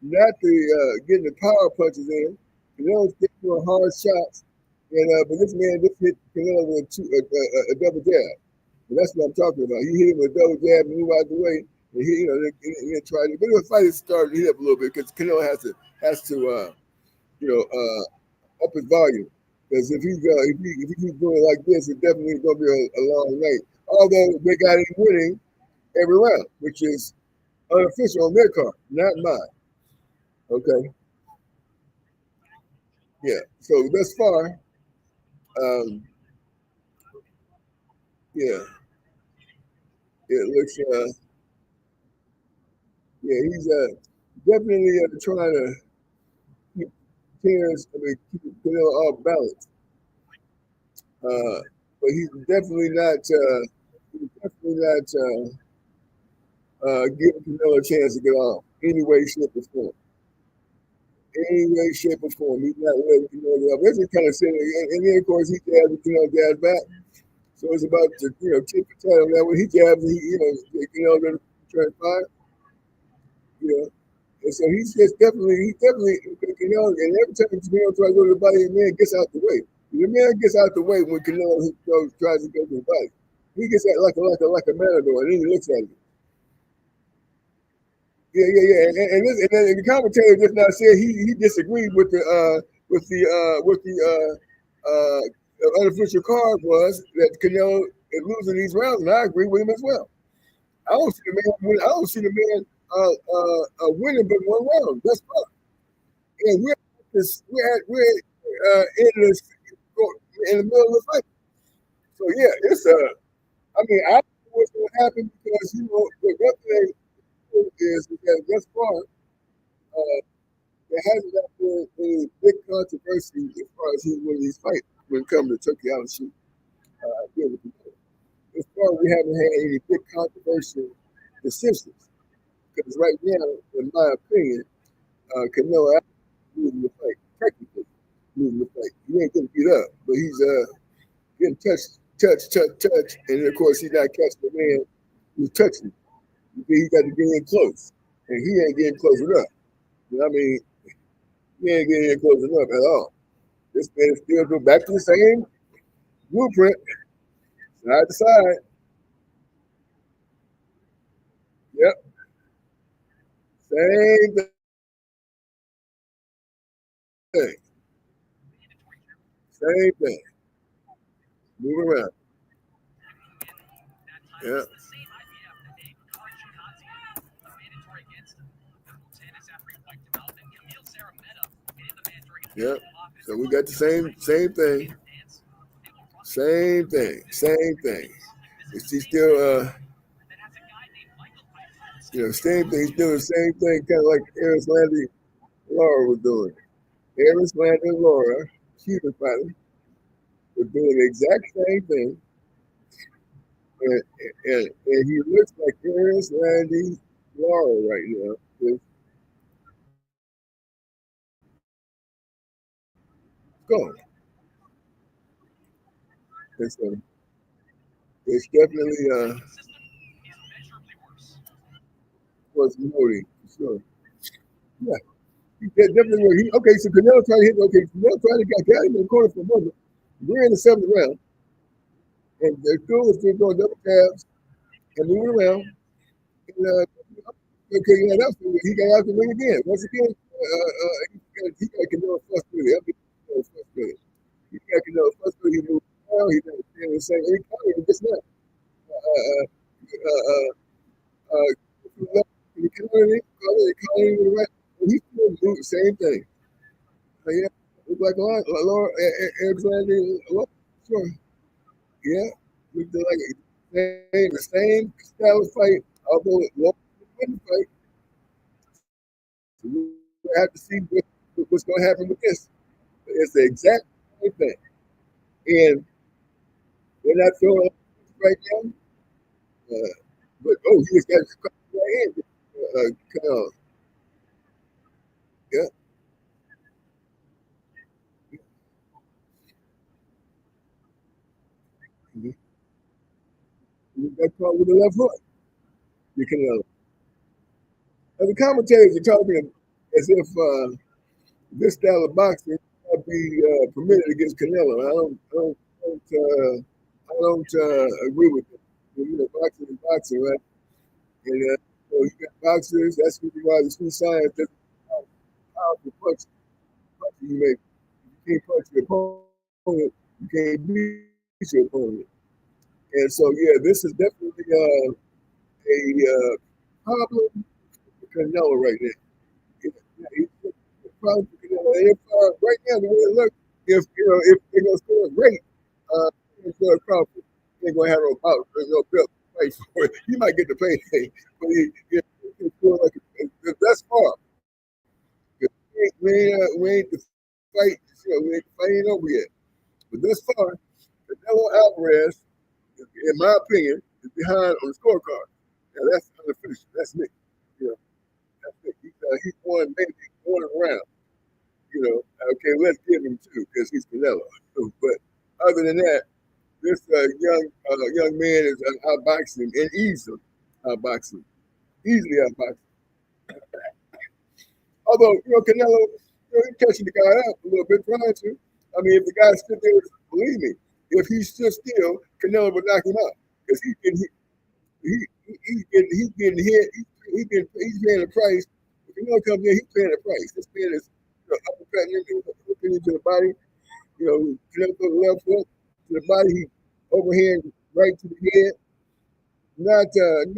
not getting the power punches in. Canelo's getting hard shots, and but this man just hit Canelo with a double jab. And that's what I'm talking about. He hit him with a double jab and move out the way, and then try to. But the fight is starting to heat up a little bit because Canelo has to up his volume. Because if he keeps doing like this, it's definitely going to be a long night. Although they got him winning every round, which is unofficial on their card, not mine. Okay. Yeah. So thus far, um, yeah, it looks. Yeah, he's definitely trying to keep keep Canelo off balance. But he's definitely not. He's definitely not giving Canelo a chance to get off any way, shape, or form. Any way, shape, or form. He's not letting Canelo get off. That's just kind of silly. And then of course he jabs Canelo jabs back. So it's about to tip for tat on that. When he jabs, Canelo gonna try to fire. You know. And so he's definitely, and every time Canelo tries to go to the body, the man gets out the way. The man gets out the way when Canelo tries to go to the body. He gets out like a matador, and then he looks at him. Yeah. And then the commentator just now said he disagreed with the unofficial card was that Canelo is losing these rounds, and I agree with him as well. I don't see the man. I don't see the man winning but one round. That's fine. And we're in the middle of the fight. So yeah, it's I mean, I don't know what's going to happen because the one thing is that thus far there hasn't been any big controversy as far as who wins these fights when it comes to Turkey Island shoot. As far as we haven't had any big controversial decisions, because right now, in my opinion, Canelo losing the fight, technically losing the fight. He ain't getting beat up, but he's getting touched, and of course he's not catching the man who's touching him. He got to get in close, and he ain't getting close enough. You know what I mean? He ain't getting in close enough at all. This man still go back to the same blueprint, side to side. Yep, same thing, same thing. Moving around. Yeah. Yep. So we got the same thing. Same thing. She's still same thing, still the same thing, kind of like Eris Landy Laura was doing. Eris Landy Laura, Cuban fighter, was doing the exact same thing. And he looks like Eris Landy Laura right now. It's gone. And so it's definitely was promoting, for sure. Yeah. Definitely. Okay, so Canelo tried to hit. Okay, Canelo tried to got him in the corner for a moment. We're in the seventh round, and the dude was still going double tabs and moving around. And, okay, that's he got out the ring again. Once again, he got Canelo frustrated. He got Canelo frustrated. He moved around. He got the same. He kind of just now. Uh, uh, uh, He's still doing the same thing. Yeah, look like Laura Alexander. Sure. Yeah, looked like the same style of fight, although it wouldn't fight. So we have to see what's going to happen with this. It's the exact same thing, and they're not throwing up right now. But he just got his right hand. Yeah. Mm-hmm. You got caught with the left hook. You can. The commentators are talking as if this style of boxing will be permitted against Canelo. I don't agree with it. Boxing is boxing, right? And so you got boxers. That's the reason why the two science doesn't have powerful punch you make. You can't punch your opponent. You can't beat your opponent. And so, yeah, this is definitely a problem for Canelo right now. problem for Canelo. And if right now the way it looks, if they're gonna score great, it's gonna Crawford. They're gonna have no power, no belt to fight for it. He might get the payday, but he score like that's far. We ain't the fight. We ain't the fight ain't over yet. But thus far, Canelo Alvarez, in my opinion, is behind on the scorecard. Now that's unofficial. That's Nick. That's Nick. He won maybe one round. Okay, let's give him two because he's Canelo. But other than that, this young man is outboxing and easily outboxing. Although, Canelo, he's catching the guy up a little bit, trying to. I mean, if the guy stood there, believe me, if he stood still, Canelo would knock him out because he's getting hit. He's paying the price. If Canelo comes in, he's paying the price. This man is uppercutting him, hooking into the body. Canelo throws the left hook to the body. He overhand right to the head. Not an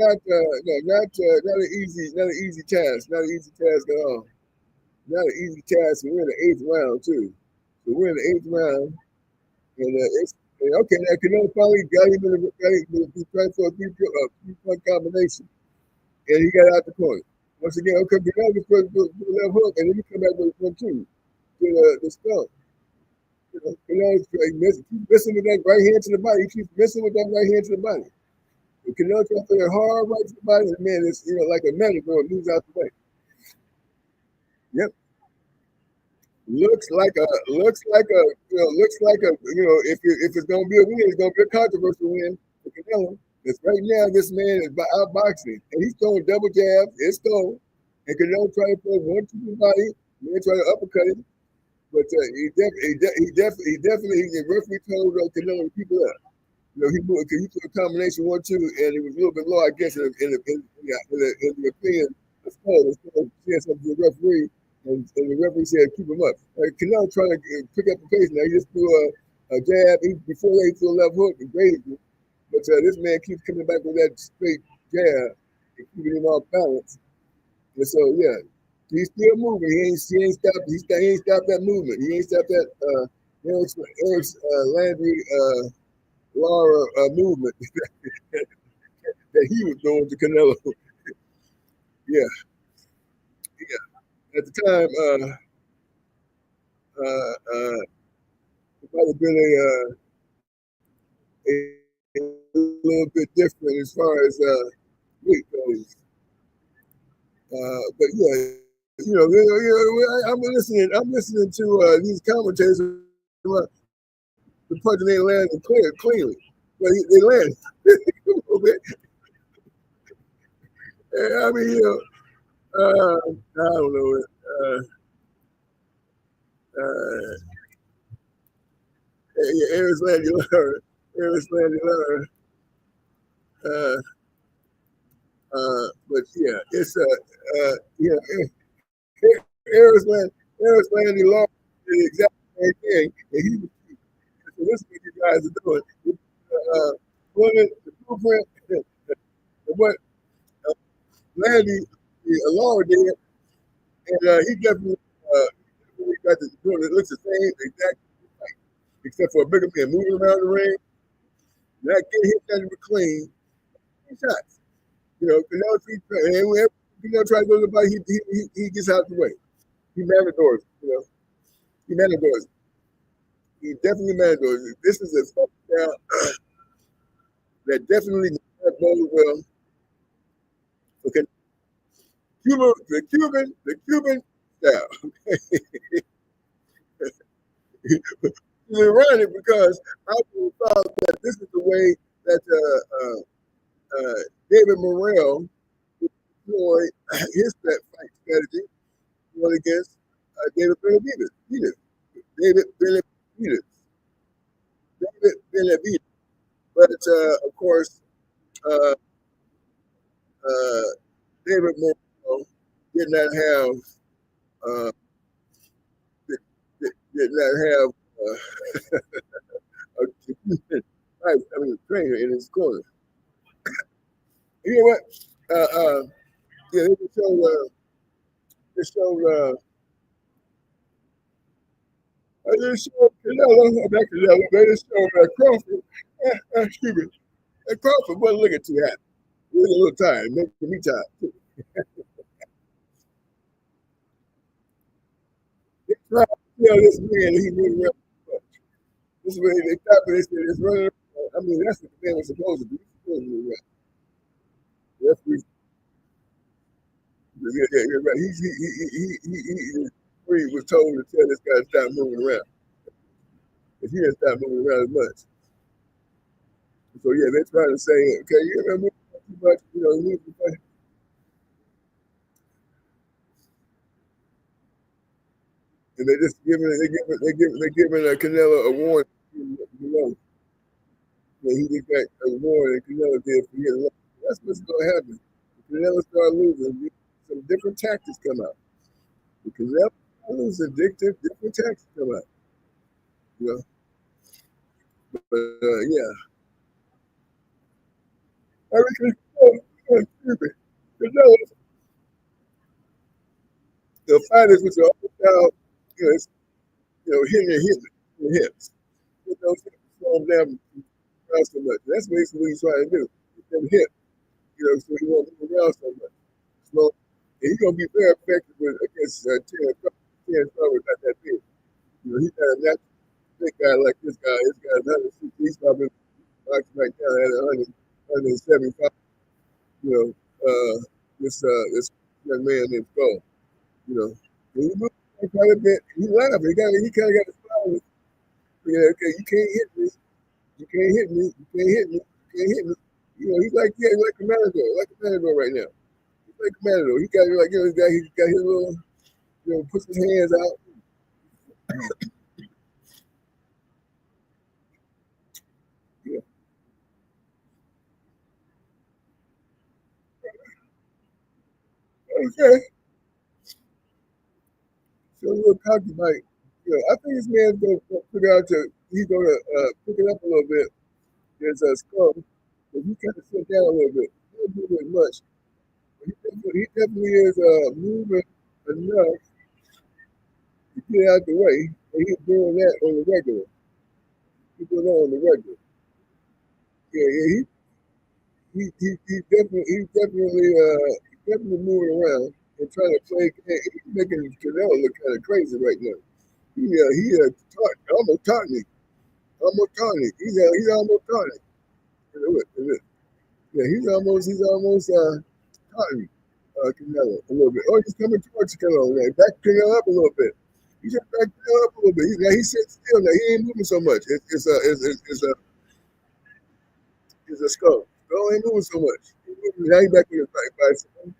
easy task. Not an easy task at all. Not an easy task. We're in the 8th round too. So we're in the 8th round, and okay. Now Canelo finally got him trying for a three-point combination, and he got out the corner. Once again, okay, Canelo just put the left hook, and then he come back with 1-2 to the stump. Canelo keeps missing with that right hand to the body. He keeps missing with that right hand to the body. Canelo trying to throw a hard right to the body, and man, it's like a matador moves out the way. Yep. Looks like a if it's gonna be a win, it's gonna be a controversial win for Canelo. Because right now this man is outboxing and he's throwing double jabs, it's going, and Canelo trying to throw 1-2 to the body, and then try to uppercut him. But he definitely the referee told Canelo to keep it up. He took a combination 1-2, and it was a little bit low, I guess, in the opinion of Scull. Scull said something to the referee. And the referee said, keep him up. Canelo trying to pick up the pace now. He just threw a jab. Before he threw a left hook and graded it. But this man keeps coming back with that straight jab and keeping him off balance. And so, yeah, he's still moving. He ain't stopped. He ain't stopped that movement. He ain't stopped that Eric Landry Lara movement that he was doing to Canelo. Yeah. At the time, it might have been a little bit different as far as weight goes. But yeah, I'm listening to these commentators. The punch they landed cleanly. But they landed. I mean, I don't know. Eris Landy Lara. But yeah, it's Eris Landy Lara did the exact same thing, and so this is what you guys are doing. The blueprint, what Landy Lara did, and he definitely got to do it. It looks the same, exact like, except for a bigger man moving around the ring, not getting hit down the clean. Shots. Canelo tries to go to the body, he gets out the way. He matadors, He matadors. He definitely matadors. This is a fuck down that definitely does bode well. Okay. The Cuban style. It's ironic because I would have thought that this is the way that David Morrell deployed his fight strategy going against David Benavidez. But of course, David Morrell did not have a trainer in his corner. You know what? Yeah, they showed I just showed Canelo, not Canelo, they just showed Crawford. Excuse me. And Crawford wasn't looking too happy. He was a little tired, making me tired too. They tried to tell this man he wouldn't run too much. This way they stopped and they said it's running. I mean, that's what the man was supposed to do. He's supposed to be right. That's what yeah, right. He was told to tell this guy to stop moving around. If he didn't stop moving around as much. So yeah, they're trying to say, okay, you're not moving too much, and they just giving Canelo a warning. He just got a warning Canelo did for his life. That's what's going to happen. If Canelo start losing, some different tactics come out. If Canelo loses, different tactics come out. You know, but yeah. Everything. Canelo, the fighters which are all down, hitting the hips. Those hips slow them down so much. That's basically what he's trying to do. Get them hip, so he won't move around so much. Slow. And he's gonna be very effective against Terence Crawford, not that big. He's not a natural big guy like this guy. This guy's 160. He's probably boxing right now at 175. This young man named Scull. He moved quite a bit. He laughed. He kind of got a smile. Okay, you can't hit me. You can't hit me. You can't hit me. You can't hit me. He's like a matador right now. He's like a matador. He got he got his little, puts his hands out. Yeah. Okay. So a little cocky bite. I think this man's gonna figure out he's gonna pick it up a little bit. There's a Skull, but he kind of sit down a little bit. He don't do as much. He definitely is moving enough to get out the way, and he's doing that on the regular. He's doing that on the regular. Yeah, he's definitely moving around and trying to play. He's making Canelo look kind of crazy right now. Almost taught me. Almost taught me. He's almost taught me. Yeah, he's almost taught me Canelo a little bit. Oh, he's coming towards Canelo. Like, back Canelo up a little bit. He just back Canelo up a little bit. He sits still now. He ain't moving so much. It's a Skull. Skull ain't moving so much. Now he's back on his bicycle.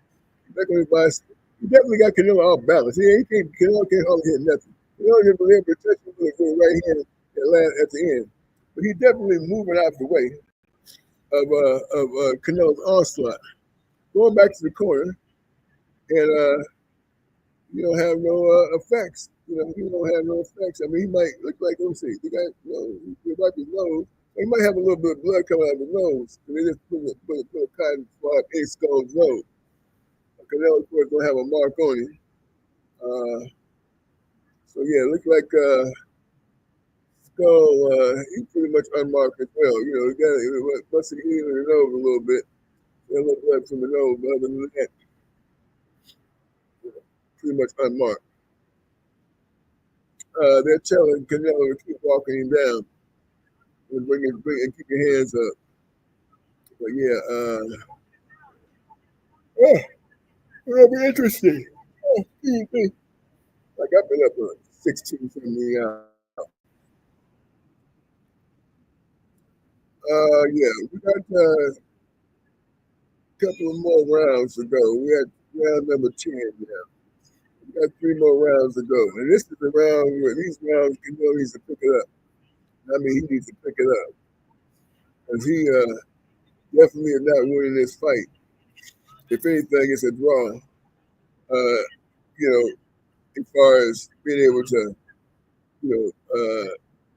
He's back on his bicycle. He definitely got Canelo off balance. Canelo can't hardly hit nothing. Canelo didn't believe protection with a right hand at the end. But he's definitely moving out of the way of Canelo's onslaught. Going back to the corner, and you don't have no effects. He don't have no effects. I mean, he might look like, let me see, the guy, he wipe his nose. He might have a little bit of blood coming out of his nose. And they just put a cotton swab in Skull's nose. Canelo, of course, don't have a mark on him. So yeah, it looks like Skull, he's pretty much unmarked as well. He got busted in the nose a little bit. A little blood from the nose, but other than that, pretty much unmarked. They're telling Canelo to keep walking him down and keep your hands up. But yeah, it'll be interesting. Like I've been up for 16, 17 hours. Yeah, we got a couple of more rounds to go. We had round number 10 now. We got 3 more rounds to go. And this is the round where these rounds, Canelo needs to pick it up. I mean, he needs to pick it up. Because he definitely is not winning this fight. If anything, it's a draw. As far as being able to,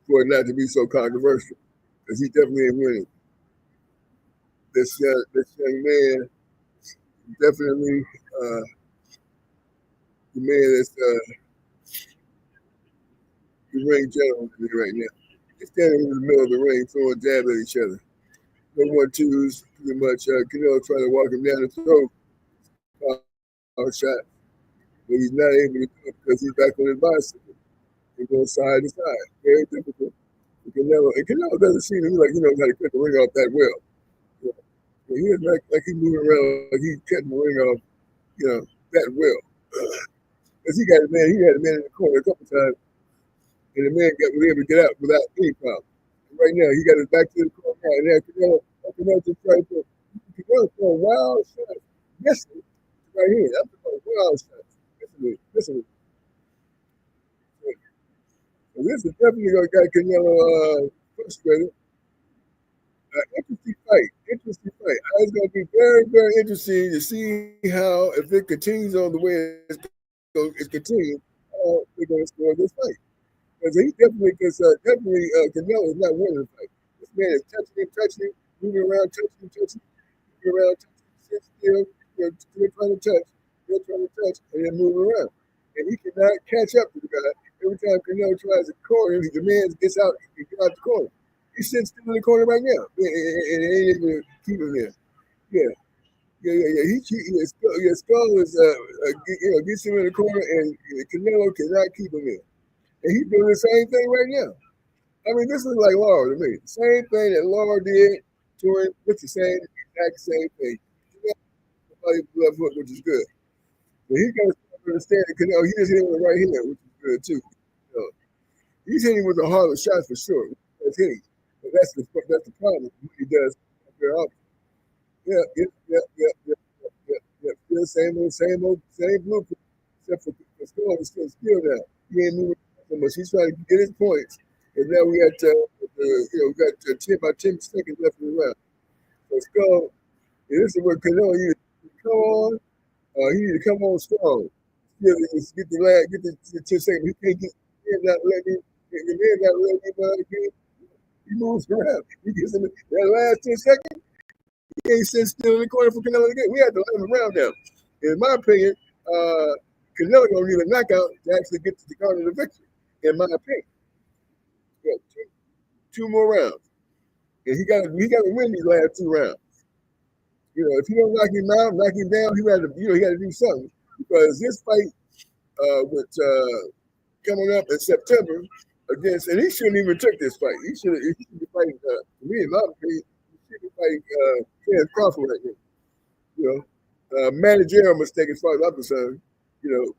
for it not to be so controversial. Because he definitely ain't winning. This young man definitely the man that's the ring general right now. They're standing in the middle of the ring, throwing jabs at each other. No 1-2s, pretty much. Canelo trying to walk him down the throat. Power shot, but he's not able to do it because he's back on his bicycle. He goes side to side. Very difficult. Canelo doesn't seem to me like he knows how to cut the ring off that well. He is like he's moving around like he's cutting the ring off, that well. Because he had a man in the corner a couple times, and the man was able to get out without any problem. And right now, he got his back to the corner, and now Canelo just tried to throw a wild shot. Yes, right here. I'm talking about wild shots. Listen. So this is definitely going to get Canelo frustrated. Interesting fight. It's going to be very, very interesting to see how, if it continues on the way it's continuing, how they're going to score this fight. Because Canelo is not winning the fight. This man is touching him, moving around, touching, moving around, sit still, still trying to touch, and then move around. And he cannot catch up to the guy. Every time Canelo tries to corner him, the man gets out the corner. He's sitting still in the corner right now, and they ain't able to keep him there. Yeah. Scull is gets him in the corner, and Canelo cannot keep him in. And he's doing the same thing right now. I mean, this is like Laura to me. Same thing that Laura did to him. It's the exact same thing. Left hook, which is good. But he's got to understand that Canelo, he just hit him with the right hand, which is good too. He's hitting with a harder shot for sure. That's hitting. But that's the problem. He does very often. Yeah. Same blueprint. Except for Scull is still now. He ain't moving so much. He's trying to get his points. And now we got we got 10 about 10 seconds left in the round. So Scull, this is where Canelo needs to come on. He needs to come on strong. Get the 10 seconds. He can't get not letting him. He moves around. He gets in that last 10 seconds. He ain't sitting still in the corner for Canelo to get. We had to let him around now. In my opinion, Canelo don't need a knockout to actually get to the corner of the victory. In my opinion, two more rounds, and he got to win these last 2 rounds. If he don't knock him out, knock him down, he got to do something, because this fight with coming up in September against, and he shouldn't even took this fight. He should be fighting. For me, in my opinion, he should be fighting Terence Crawford right now. Managerial mistake as far as I'm concerned.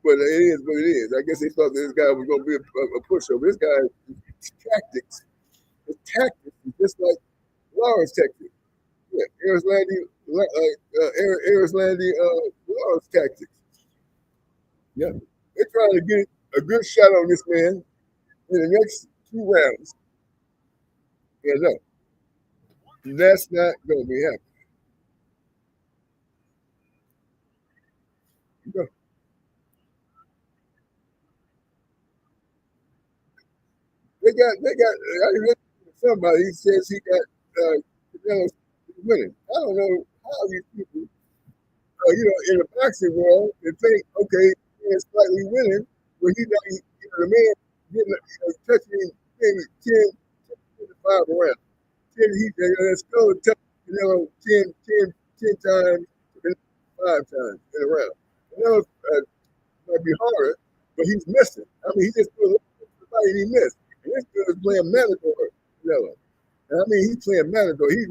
But it is what it is. I guess they thought this guy was going to be a pushover. This guy's tactics is just like Lawrence tactics. Yeah, Landy, Lawrence tactics. Yeah, they're trying to get a good shot on this man in the next 2 rounds. Yeah, no, that's not going to be happening. They got. I heard somebody says he got Canelo winning. I don't know how these people, in the boxing world, they think, okay, he's slightly winning, but he's not. The man getting touching maybe 10 to 5 around. 10, that's still touching 10 times, 5 times in a round. Canelo might be harder, but he's missing. I mean, he just put a little bit of the fight and he missed. And this dude is playing Matador, Canelo. I mean, he's playing Matador. He's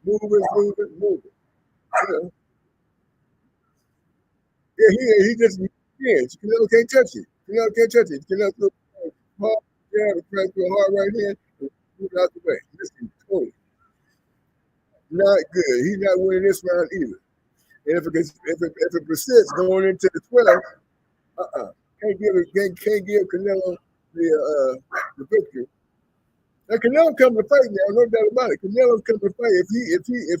moving. Yeah, he just can't. Canelo can't touch it. Canelo threw hard jab and trying to throw hard right hand and move it out the way. This is totally not good. He's not winning this round either. And if it persists going into the 12th, can't give Canelo the victory. Now Canelo coming to fight now, no doubt about it. Canelo's coming to fight. If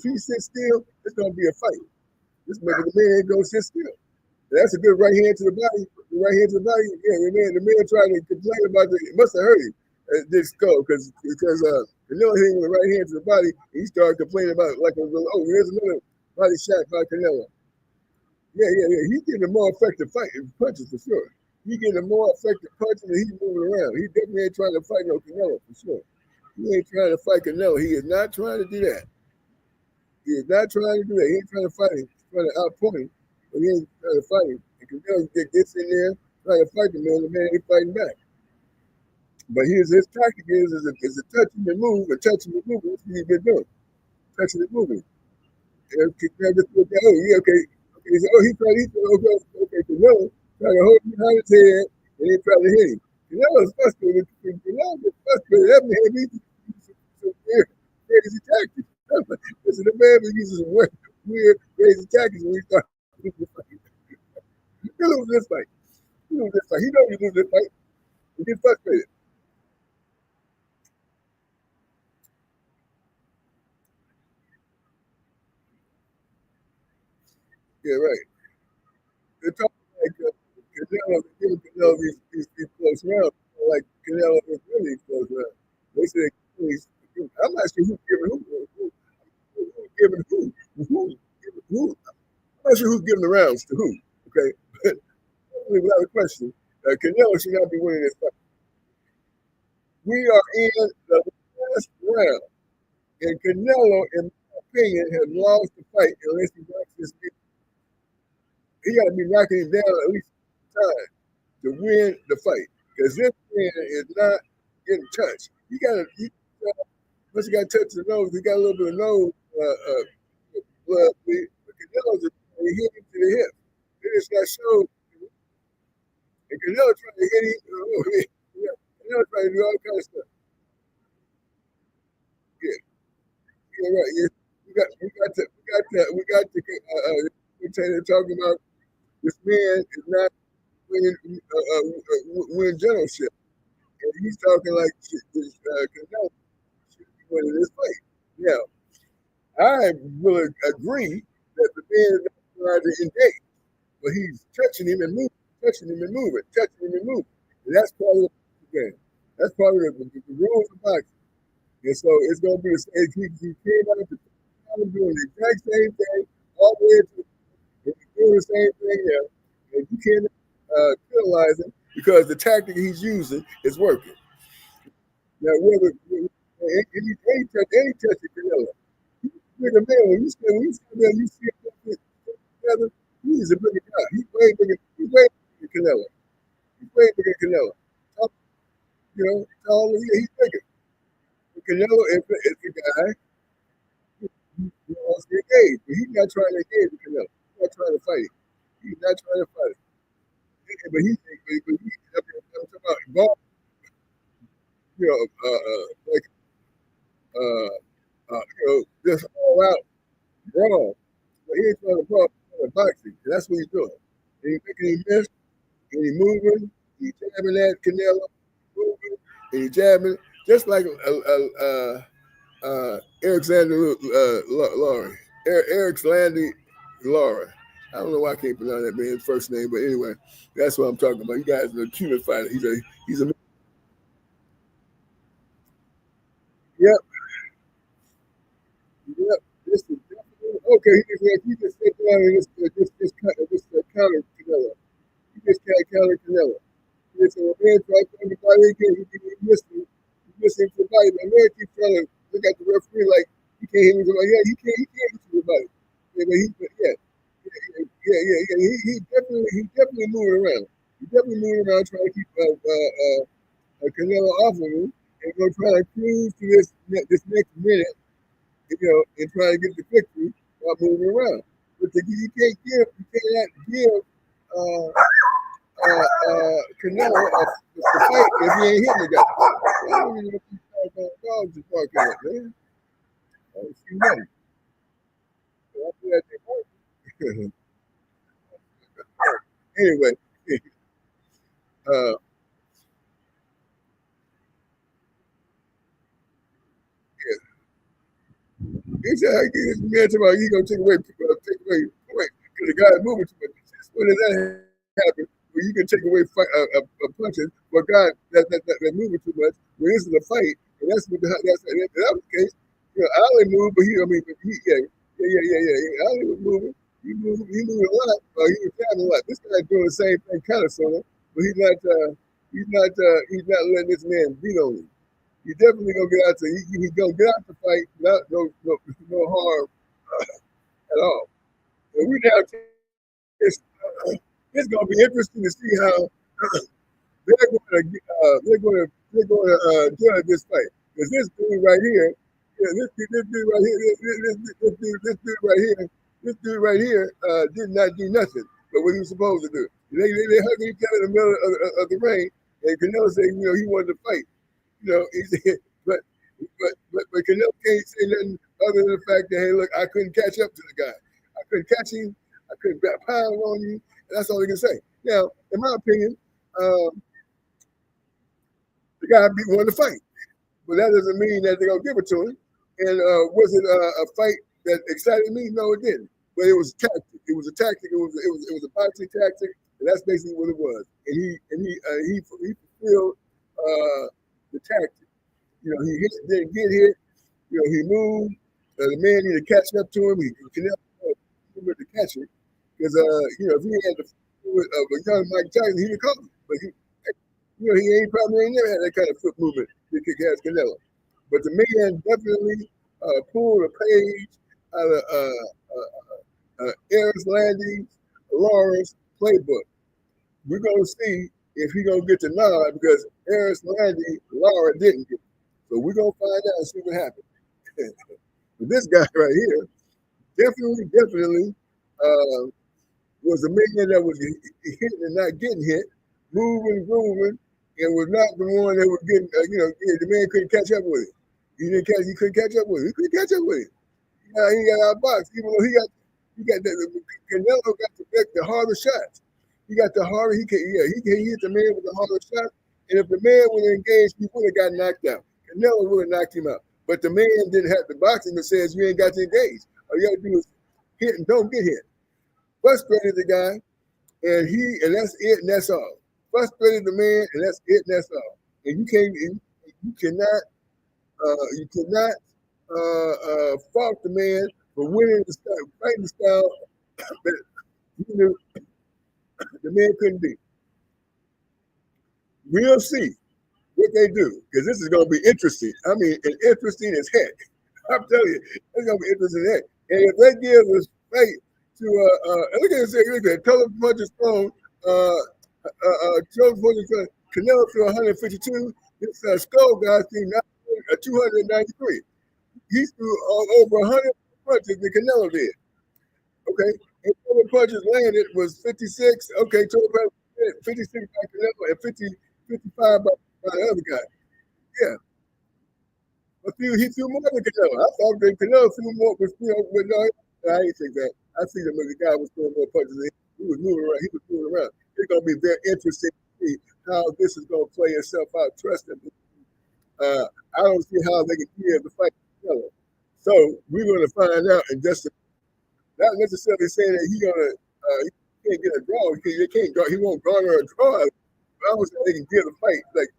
he sits still, it's gonna be a fight. The man ain't gonna sit still. That's a good right hand to the body. The right hand to the body. Yeah, the man tried to complain about it must have hurt him. This Scull because Canelo hit him with the right hand to the body. He started complaining about it like here's another body shot by Canelo. Yeah. He's getting a more effective fight punches for sure. he getting a more effective punching and he's moving around. He definitely ain't trying to fight no Canelo for sure. He ain't trying to fight Canelo. He is not trying to do that. He is not trying to do that. He ain't trying to fight him. He's trying to outpoint him, but he ain't trying to fight him. And Canelo gets in there trying to fight the man ain't fighting back. But his tactic is a touching and move, and touching and moving. That's what he's been doing. Touching and moving. And oh, yeah, okay. He said, okay, Canelo trying to hold him behind his head, and he trying to hit him. Canelo's frustrated. Canelo's frustrated. That man uses some weird, crazy tactics. Listen, the man uses some weird, crazy tactics when he starts losing the fight. He loses this fight. He knows he loses this fight. He gets frustrated. Yeah, right. They're talking like Canelo, giving Canelo these close rounds. Like Canelo is really close rounds. They say I'm not sure who's giving who's giving who. I'm not sure who's giving the rounds to who. Okay, but without a question, Canelo should not be winning this fight. We are in the last round, and Canelo, in my opinion, has lost the fight unless he knocks this. He got to be knocking him down at least time to win the fight, because this man is not getting touched. Once he got touched the nose, he got a little bit of nose blood. But Canelo's hit him to the hip. It just got showed. And Canelo trying to hit him. Canelo trying to do all kinds of stuff. Yeah, yeah, right. Yeah. We got to talking about this man is not winning generalship. And he's talking like Canelo should be winning this fight. Now, I will agree that the man is not trying to engage, but he's touching him and moving, touching him and moving, touching him and moving. And that's part of the game. That's part of the rules of boxing. And so it's going to be the same. He came out doing the exact same thing all the way to he's doing the same thing now. And you can't penalize him because the tactic he's using is working. Now, whether any touch of Canelo, bigger man, when you stand there, you see him together, he's a bigger guy. He's way bigger than Canelo. He's way bigger than Canelo. Taller, he's bigger. Canelo is the guy who wants to engage, but he's not trying to engage with Canelo. He's not trying to fight him. He's not trying to fight him. But I'm talking about ball, like just all out brawl. But he ain't trying to brawl in boxing. And that's what he's doing. And he's making him miss, and he's moving, he's jabbing at Canelo, moving, and he's jabbing, just like Alexander Laurie. Eric's Landy Laura. I don't know why I can't pronounce that man's first name, but anyway, that's what I'm talking about. You guys are a Cuban fighter. He's a yep. This is definitely okay. He just sit down and just counter Canelo. He just can't counter Canelo. It's a man trying to everybody again. He missed him. He missed him for body. The man keeps trying to look at the referee like he can't hit him. Like, yeah, he can't hit somebody. He definitely moving around. He definitely moving around trying to keep Canelo off of him and gonna try to cruise to this next minute, and try to get the victory while moving around. But you cannot give Canelo the fight if he ain't hitting the guy. I don't even know if these dogs are barking at, man. I don't see nothing. So I feel like they're barking. Anyway, he said, "I get this man tomorrow. You gonna take away points because the guy is moving too much." When does that happen? Where you can take away punches for a guy that's moving too much. When this is a fight, and that's what that was the case. Ali moved, but Ali was moving. He moved a lot. He was jabbing a lot. This guy's doing the same thing, kind of, sort of. but he's not letting this man beat on him. He's definitely gonna get out to he's gonna get out the fight without no harm at all. And we now it's gonna be interesting to see how they're going to judge this fight because this dude right here, yeah, this dude right here, this dude right here did not do nothing but what he was supposed to do. They hugged each other in the middle of the ring, and Canelo said, he wanted to fight. He said, but Canelo can't say nothing other than the fact that, hey, look, I couldn't catch up to the guy. I couldn't catch him. I couldn't pound on you. And that's all he can say. Now, in my opinion, the guy wanted to fight, but that doesn't mean that they're gonna give it to him. And was it a fight that excited me? No, it didn't. But it was a tactic. It was a tactic. It was a boxing tactic, and that's basically what it was. And he fulfilled the tactic. He didn't get hit. He moved. The man needed to catch up to him. He connected to catch him because if he had the of a young Mike Tyson, he'd have caught him. But he probably ain't never had that kind of foot movement to kick ass Canelo. But the man definitely pulled a page out of Eris Lawrence playbook. We're going to see if he's going to get the nod because Eris Lara didn't get it. So we're going to find out and see what happens. But this guy right here definitely was the man that was hitting and not getting hit, moving, grooving, and was not the one that was getting, the man couldn't catch up with it. He couldn't catch up with it. He couldn't catch up with it. He got outboxed, even though Canelo got the harder shots. He got the harder, he hit the man with the harder shot. And if the man would have engaged, he would have got knocked out. Canelo would have knocked him out. But the man didn't have the boxing that says you ain't got to engage. All you got to do is hit and don't get hit. Frustrated the guy, and that's it, and that's all. Frustrated the man, and that's it, and that's all. And you cannot fault the man for winning the style, fighting the style that the man couldn't beat. We'll see what they do because this is going to be interesting. I mean, interesting as heck. I'm telling you, it's going to be interesting as heck. And if they give this fight to look at this, color punches thrown, Canelo threw 152. This Scull guy threw 293. He threw over 100 punches than Canelo did. Okay, and total punches landed was 56. Okay, total punches 56 by Canelo and 55 by the other guy. Yeah. But he threw more than Canelo. I thought that Canelo threw more, but no, I didn't think that. I see that when the guy was throwing more punches, he was moving around. It's going to be very interesting to see how this is going to play itself out. Trust me. I don't see how they can give the fight to Canelo. So we're going to find out in just not necessarily saying that he can't get a draw. He won't garner a draw. I don't think they can give the fight like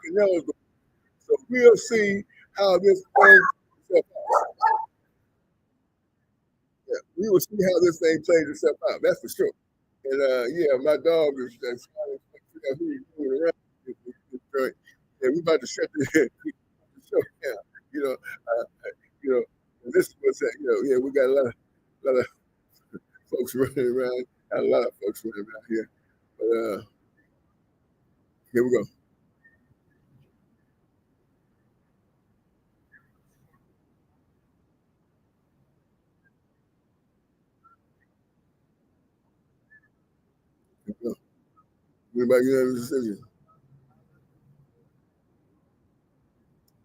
Canelo's going. So we'll see how this plays itself out. Yeah, we will see how this thing plays itself out. That's for sure. And my dog is trying to figure out who he's moving around. And we about to shut the show down. This was we got a lot of folks running around. A lot of folks running around here. But here we go. What about unanimous decision?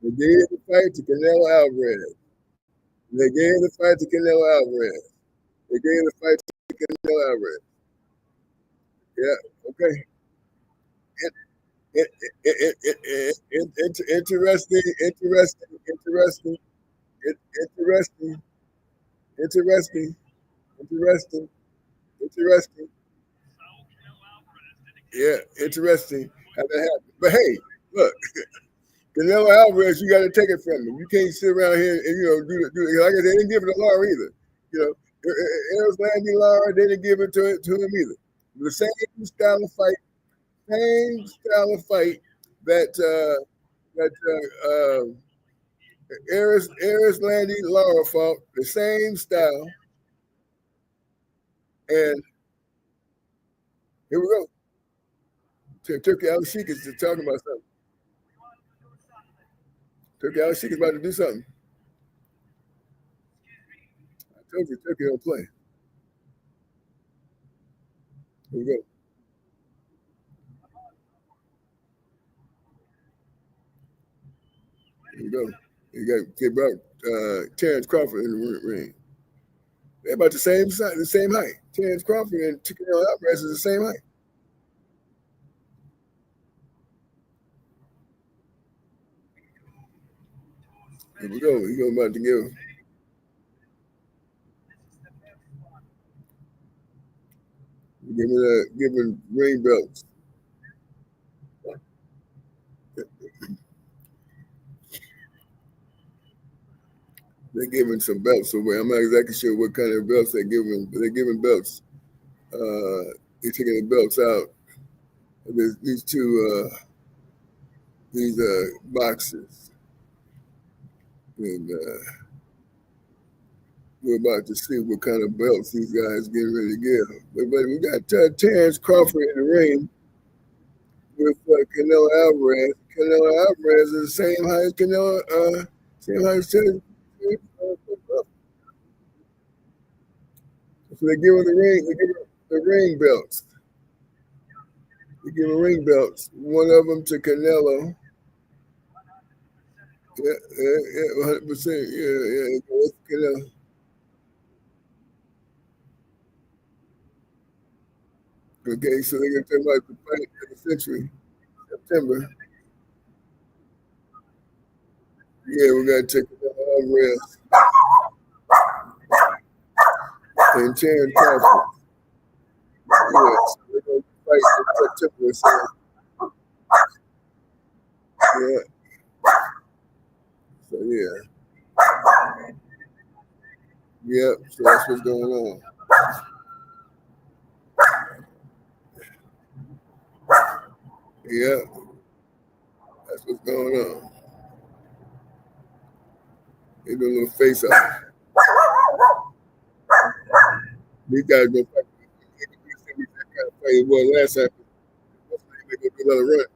They gave the fight to Canelo Alvarez. They gave the fight to Canelo Alvarez. They gave the fight to Canelo Alvarez. Yeah, okay. Interesting. Yeah, interesting how that happened. But hey, look, Canelo Alvarez, you got to take it from him. You can't sit around here and do like I said, they didn't give it to Lara either. Eris Lara, they didn't give it to him either. The same style of fight, same style of fight that Eris Landy Lara fought, the same style. And here we go. Turkey Al-Sheikh is talking about something. Turkey Al-Sheikh is about to do something. I told you Turkey don't play. Here we go. Here we go. You got Terrence Crawford in the ring. They're about the same size, the same height. Terrence Crawford and Canelo Alvarez is the same height. Here we go. He's about to giving ring belts. They're giving some belts away. I'm not exactly sure what kind of belts they're giving, but they're giving belts. They're taking the belts out. There's these two boxes, and we're about to see what kind of belts these guys getting ready to give. But we got Terrence Crawford in the ring with Canelo Alvarez. Canelo Alvarez is the same height as Canelo, same height as Terrence. So they're giving the ring belts. They're giving ring belts. One of them to Canelo. Yeah, 100%. Yeah. Canelo. Okay, so they're going to talk about the fight of the century, September. Yeah, we got to take Canelo Alvarez and Terrence Crawford. Yeah, so they're going to fight in September. So, yeah. So, yeah. Yep, so that's what's going on. Yeah, that's what's going on. They do a little face off. These guys go fight. They can do that kind of fight it was last time. They go do another run.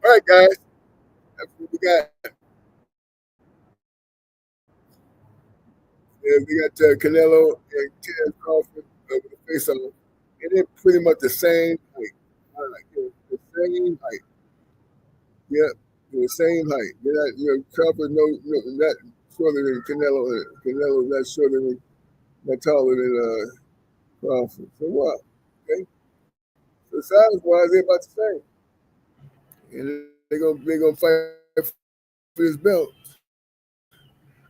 All right, guys. That's what we got. Yeah, we got Canelo and Terrence Crawford with the face off. And they're pretty much the same height. The same height. Yeah, the same height. They're not, Crawford not shorter than Canelo. Canelo not shorter than, not taller than Crawford. So what? Okay. So size wise, they're about the same. And they're gonna fight for this belt.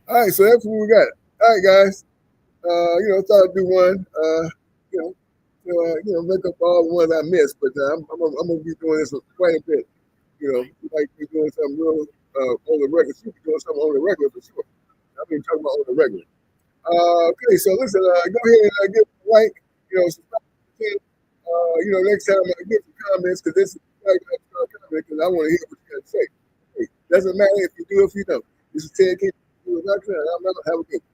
All right, so that's what we got. All right, guys. Thought I'd do one. Make up all the ones I missed, but I'm gonna be doing this quite a bit. Like be doing something real on the regular. Should be doing something on the regular for sure. I've been talking about on the regular. Okay, so listen, go ahead and give a like. Subscribe to the channel. Next time I get some comments because this is because I want to hear what you got to say. Hey, doesn't matter if you do or if you don't. This is Ted King. I'm out. Have a good one.